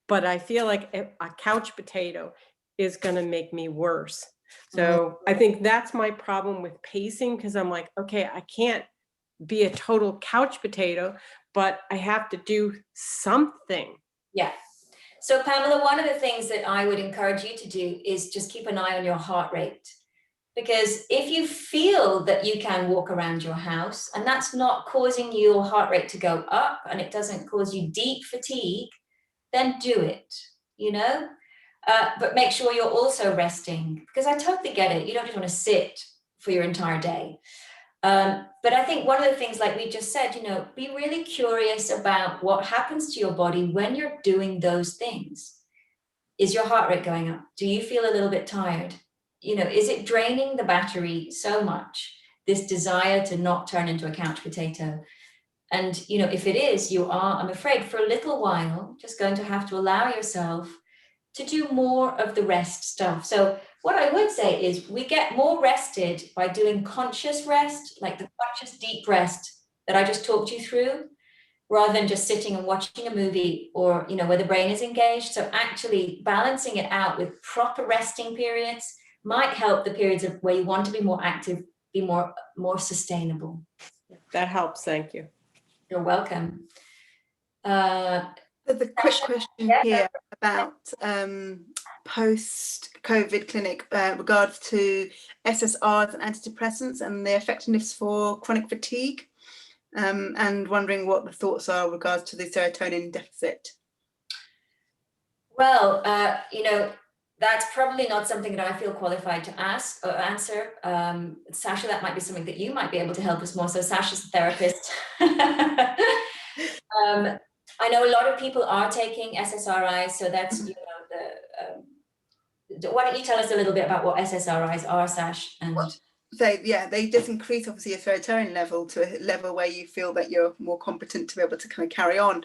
But I feel like a couch potato is going to make me worse. So I think that's my problem with pacing, because I'm like, okay, I can't be a total couch potato, but I have to do something. Yeah. So Pamela, one of the things that I would encourage you to do is just keep an eye on your heart rate. Because if you feel that you can walk around your house and that's not causing your heart rate to go up and it doesn't cause you deep fatigue, then do it, but make sure you're also resting, because I totally get it. You don't just want to sit for your entire day. But I think one of the things, like we just said, be really curious about what happens to your body when you're doing those things. Is your heart rate going up? Do you feel a little bit tired? Is it draining the battery so much, this desire to not turn into a couch potato? And, if it is, you are, I'm afraid, for a little while, just going to have to allow yourself to do more of the rest stuff. So what I would say is we get more rested by doing conscious rest, like the conscious deep rest that I just talked you through, rather than just sitting and watching a movie or, where the brain is engaged. So actually balancing it out with proper resting periods might help the periods of where you want to be more active, be more sustainable. That helps. Thank you. You're welcome. The quick question here about post-COVID clinic regards to SSRIs and antidepressants and their effectiveness for chronic fatigue, and wondering what the thoughts are with regards to the serotonin deficit. Well, that's probably not something that I feel qualified to ask or answer. Sasha, that might be something that you might be able to help us more. So Sasha's a therapist. I know a lot of people are taking SSRIs, so that's, why don't you tell us a little bit about what SSRIs are, Sash? And they just increase obviously your serotonin level to a level where you feel that you're more competent to be able to kind of carry on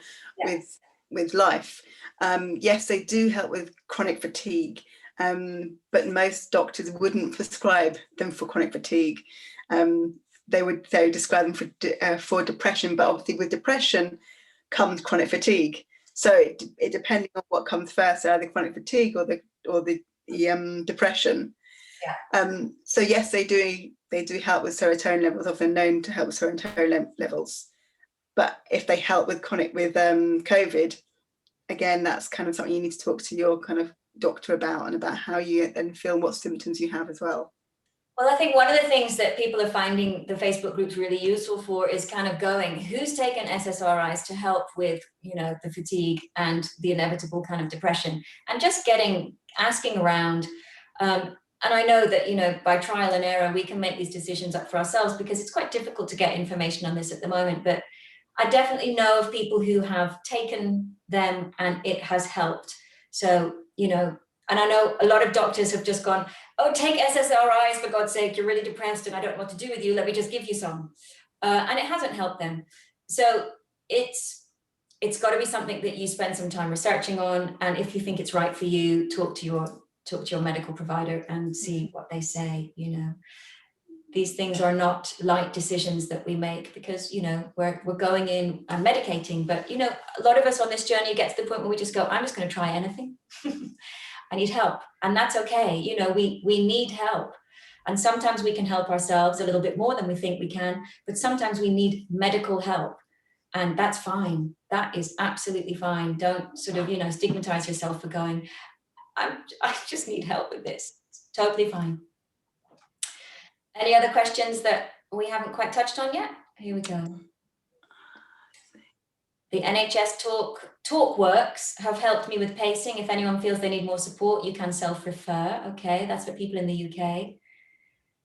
with life. Yes, they do help with chronic fatigue, but most doctors wouldn't prescribe them for chronic fatigue. They would describe them for depression, but obviously with depression comes chronic fatigue. So it depending on what comes first, either chronic fatigue or the depression. So yes, they do help with serotonin levels, often known to help with serotonin levels. But if they help with COVID, again, that's kind of something you need to talk to your kind of doctor about, and about how you then feel, what symptoms you have as well. Well, I think one of the things that people are finding the Facebook groups really useful for is kind of going, who's taken SSRIs to help with, the fatigue and the inevitable kind of depression, and just asking around. And I know that, by trial and error, we can make these decisions up for ourselves, because it's quite difficult to get information on this at the moment. But I definitely know of people who have taken them and it has helped. So, and I know a lot of doctors have just gone, oh, take SSRIs, for God's sake, you're really depressed and I don't know what to do with you, let me just give you some. And it hasn't helped them. So it's got to be something that you spend some time researching on. And if you think it's right for you, talk to your medical provider and see what they say. These things are not light decisions that we make, because we're going in and medicating, but a lot of us on this journey get to the point where we just go, I'm just going to try anything. I need help, and that's okay. We need help, and sometimes we can help ourselves a little bit more than we think we can, but sometimes we need medical help, and that's fine. That is absolutely fine. Don't sort of stigmatize yourself for going, I just need help with this. It's totally fine. Any other questions that we haven't quite touched on yet? Here we go. The NHS talk works have helped me with pacing. If anyone feels they need more support, you can self-refer. Okay, that's for people in the UK.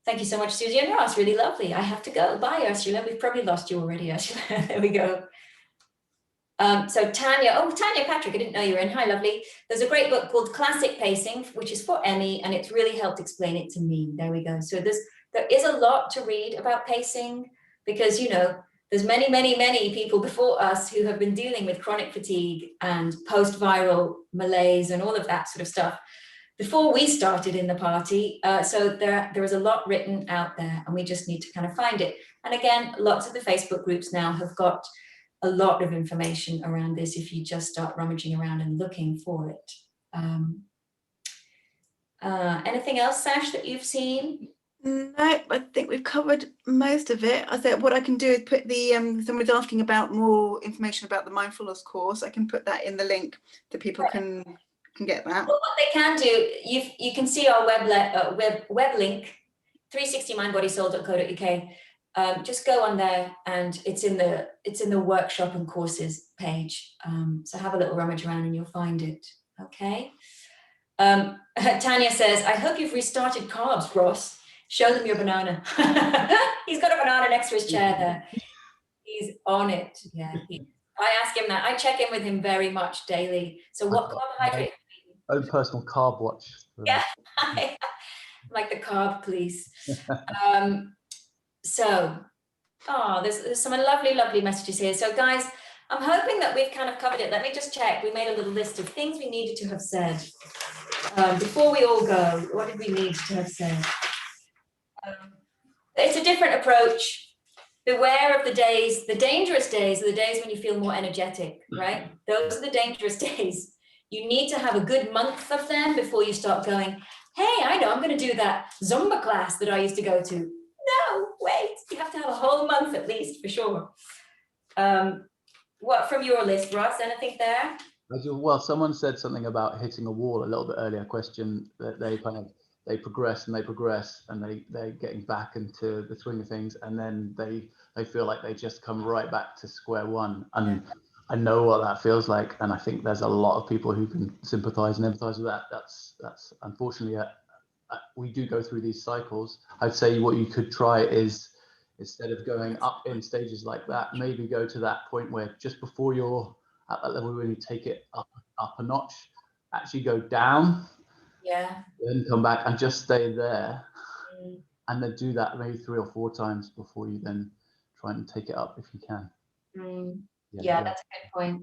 Thank you so much, Susie and Ross. Really lovely. I have to go. Bye, Ursula. We've probably lost you already, Ursula. There we go. So Tanya Patrick, I didn't know you were in. Hi, lovely. There's a great book called Classic Pacing, which is for Emmy, and it's really helped explain it to me. There we go. So there is a lot to read about pacing, because, you know, there's many, many, many people before us who have been dealing with chronic fatigue and post-viral malaise and all of that sort of stuff before we started in the party. So there is a lot written out there, and we just need to kind of find it. And again, lots of the Facebook groups now have got a lot of information around this if you just start rummaging around and looking for it. Anything else, Sash, that you've seen? No, I think we've covered most of it. I think what I can do is put the somebody's asking about more information about the mindfulness course. I can put that in the link that people can get that. Well, what they can do, you can see our web link, 360mindbodysoul.co.uk. Just go on there, and it's in the workshop and courses page. So have a little rummage around and you'll find it. Okay. Tanya says, I hope you've restarted carbs, Ross. Show them your banana. He's got a banana next to his chair there. He's on it. Yeah. I ask him that. I check in with him very much daily. So what carbohydrate? Own personal carb watch. Yeah. Like the carb police. There's some lovely, lovely messages here. So guys, I'm hoping that we've kind of covered it. Let me just check. We made a little list of things we needed to have said. Before we all go, what did we need to have said? It's a different approach. Beware of the days, the dangerous days are the days when you feel more energetic, right? Those are the dangerous days. You need to have a good month of them before you start going, hey, I know, I'm going to do that Zumba class that I used to go to. No, wait, you have to have a whole month at least, for sure. What from your list, Ross? Anything there? Well, someone said something about hitting a wall a little bit earlier. Question that they progress and they're getting back into the swing of things, and then they feel like they just come right back to square one. And I know what that feels like, and I think there's a lot of people who can sympathize and empathize with that. That's unfortunately we do go through these cycles. I'd say what you could try is, instead of going up in stages like that, maybe go to that point where just before you're at that level when you take it up a notch, actually go down, then come back and just stay there, and then do that maybe 3 or 4 times before you then try and take it up if you can. Yeah, that's a good point.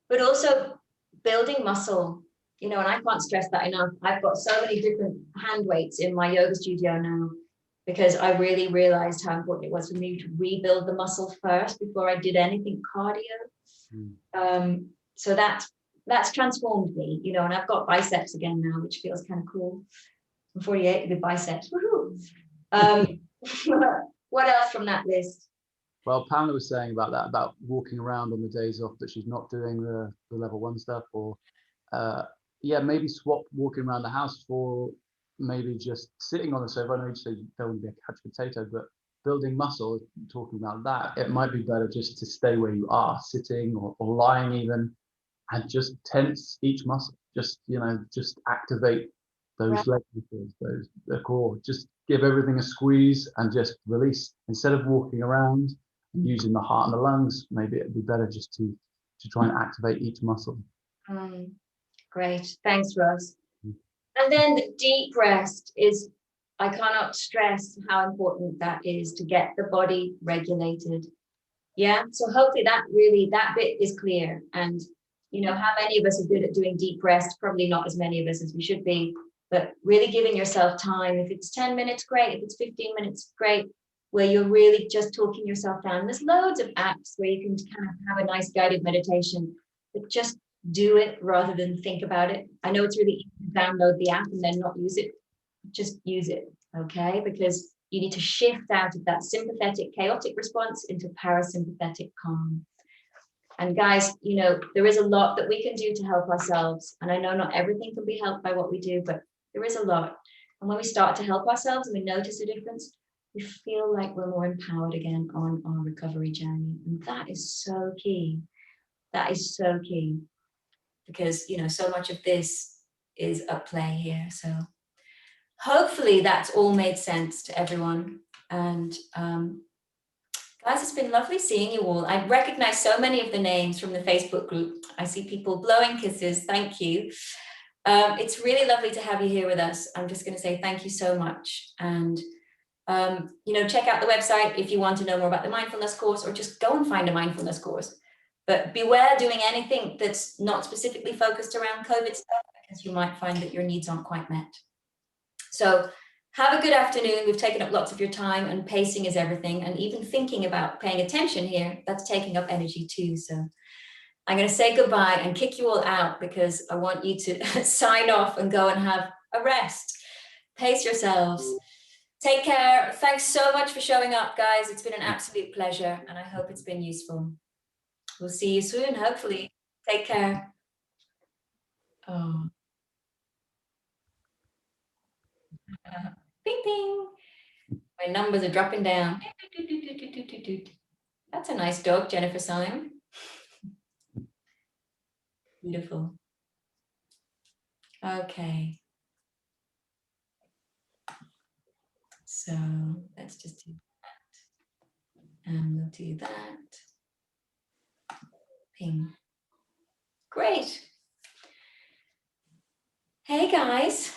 But also building muscle, you know, and I can't stress that enough. I've got so many different hand weights in my yoga studio now, because I really realized how important it was for me to rebuild the muscle first before I did anything cardio. So that's transformed me, you know, and I've got biceps again now, which feels kind of cool. I'm 48 with biceps. Woohoo! What else from that list? Well, Pamela was saying about that, about walking around on the days off that she's not doing the level 1 stuff, or maybe swap walking around the house for maybe just sitting on the sofa. I know you say you don't want to be a couch potato, but building muscle, talking about that, it might be better just to stay where you are, sitting or lying even, and just tense each muscle. Just, you know, just activate those leg muscles, the core. Just give everything a squeeze and just release. Instead of walking around and using the heart and the lungs, maybe it'd be better just to try and activate each muscle. Great, thanks, Ross. And then the deep rest is, I cannot stress how important that is to get the body regulated. Yeah, so hopefully that bit is clear. And you know, how many of us are good at doing deep rest? Probably not as many of us as we should be, but really giving yourself time. If it's 10 minutes, great. If it's 15 minutes, great, where you're really just talking yourself down. There's loads of apps where you can kind of have a nice guided meditation, but just do it rather than think about it. I know it's really easy to download the app and then not use it. Just use it, okay? Because you need to shift out of that sympathetic, chaotic response into parasympathetic calm. And guys, you know, there is a lot that we can do to help ourselves. And I know not everything can be helped by what we do, but there is a lot. And when we start to help ourselves and we notice a difference, we feel like we're more empowered again on our recovery journey. And that is so key. That is so key. Because, you know, so much of this is at play here. So hopefully that's all made sense to everyone. And Guys, it's been lovely seeing you all. I recognize so many of the names from the Facebook group. I see people blowing kisses. Thank you. It's really lovely to have you here with us. I'm just going to say thank you so much. And, you know, check out the website if you want to know more about the mindfulness course, or just go and find a mindfulness course. But beware doing anything that's not specifically focused around COVID stuff, because you might find that your needs aren't quite met. So have a good afternoon. We've taken up lots of your time, and pacing is everything. And even thinking about paying attention here, that's taking up energy too. So I'm going to say goodbye and kick you all out, because I want you to sign off and go and have a rest. Pace yourselves. Take care. Thanks so much for showing up, guys. It's been an absolute pleasure, and I hope it's been useful. We'll see you soon, hopefully. Take care. Oh. Bing, bing. My numbers are dropping down. That's a nice dog, Jennifer Syme. Beautiful. Okay. So let's just do that. And we'll do that. Ping. Great. Hey guys.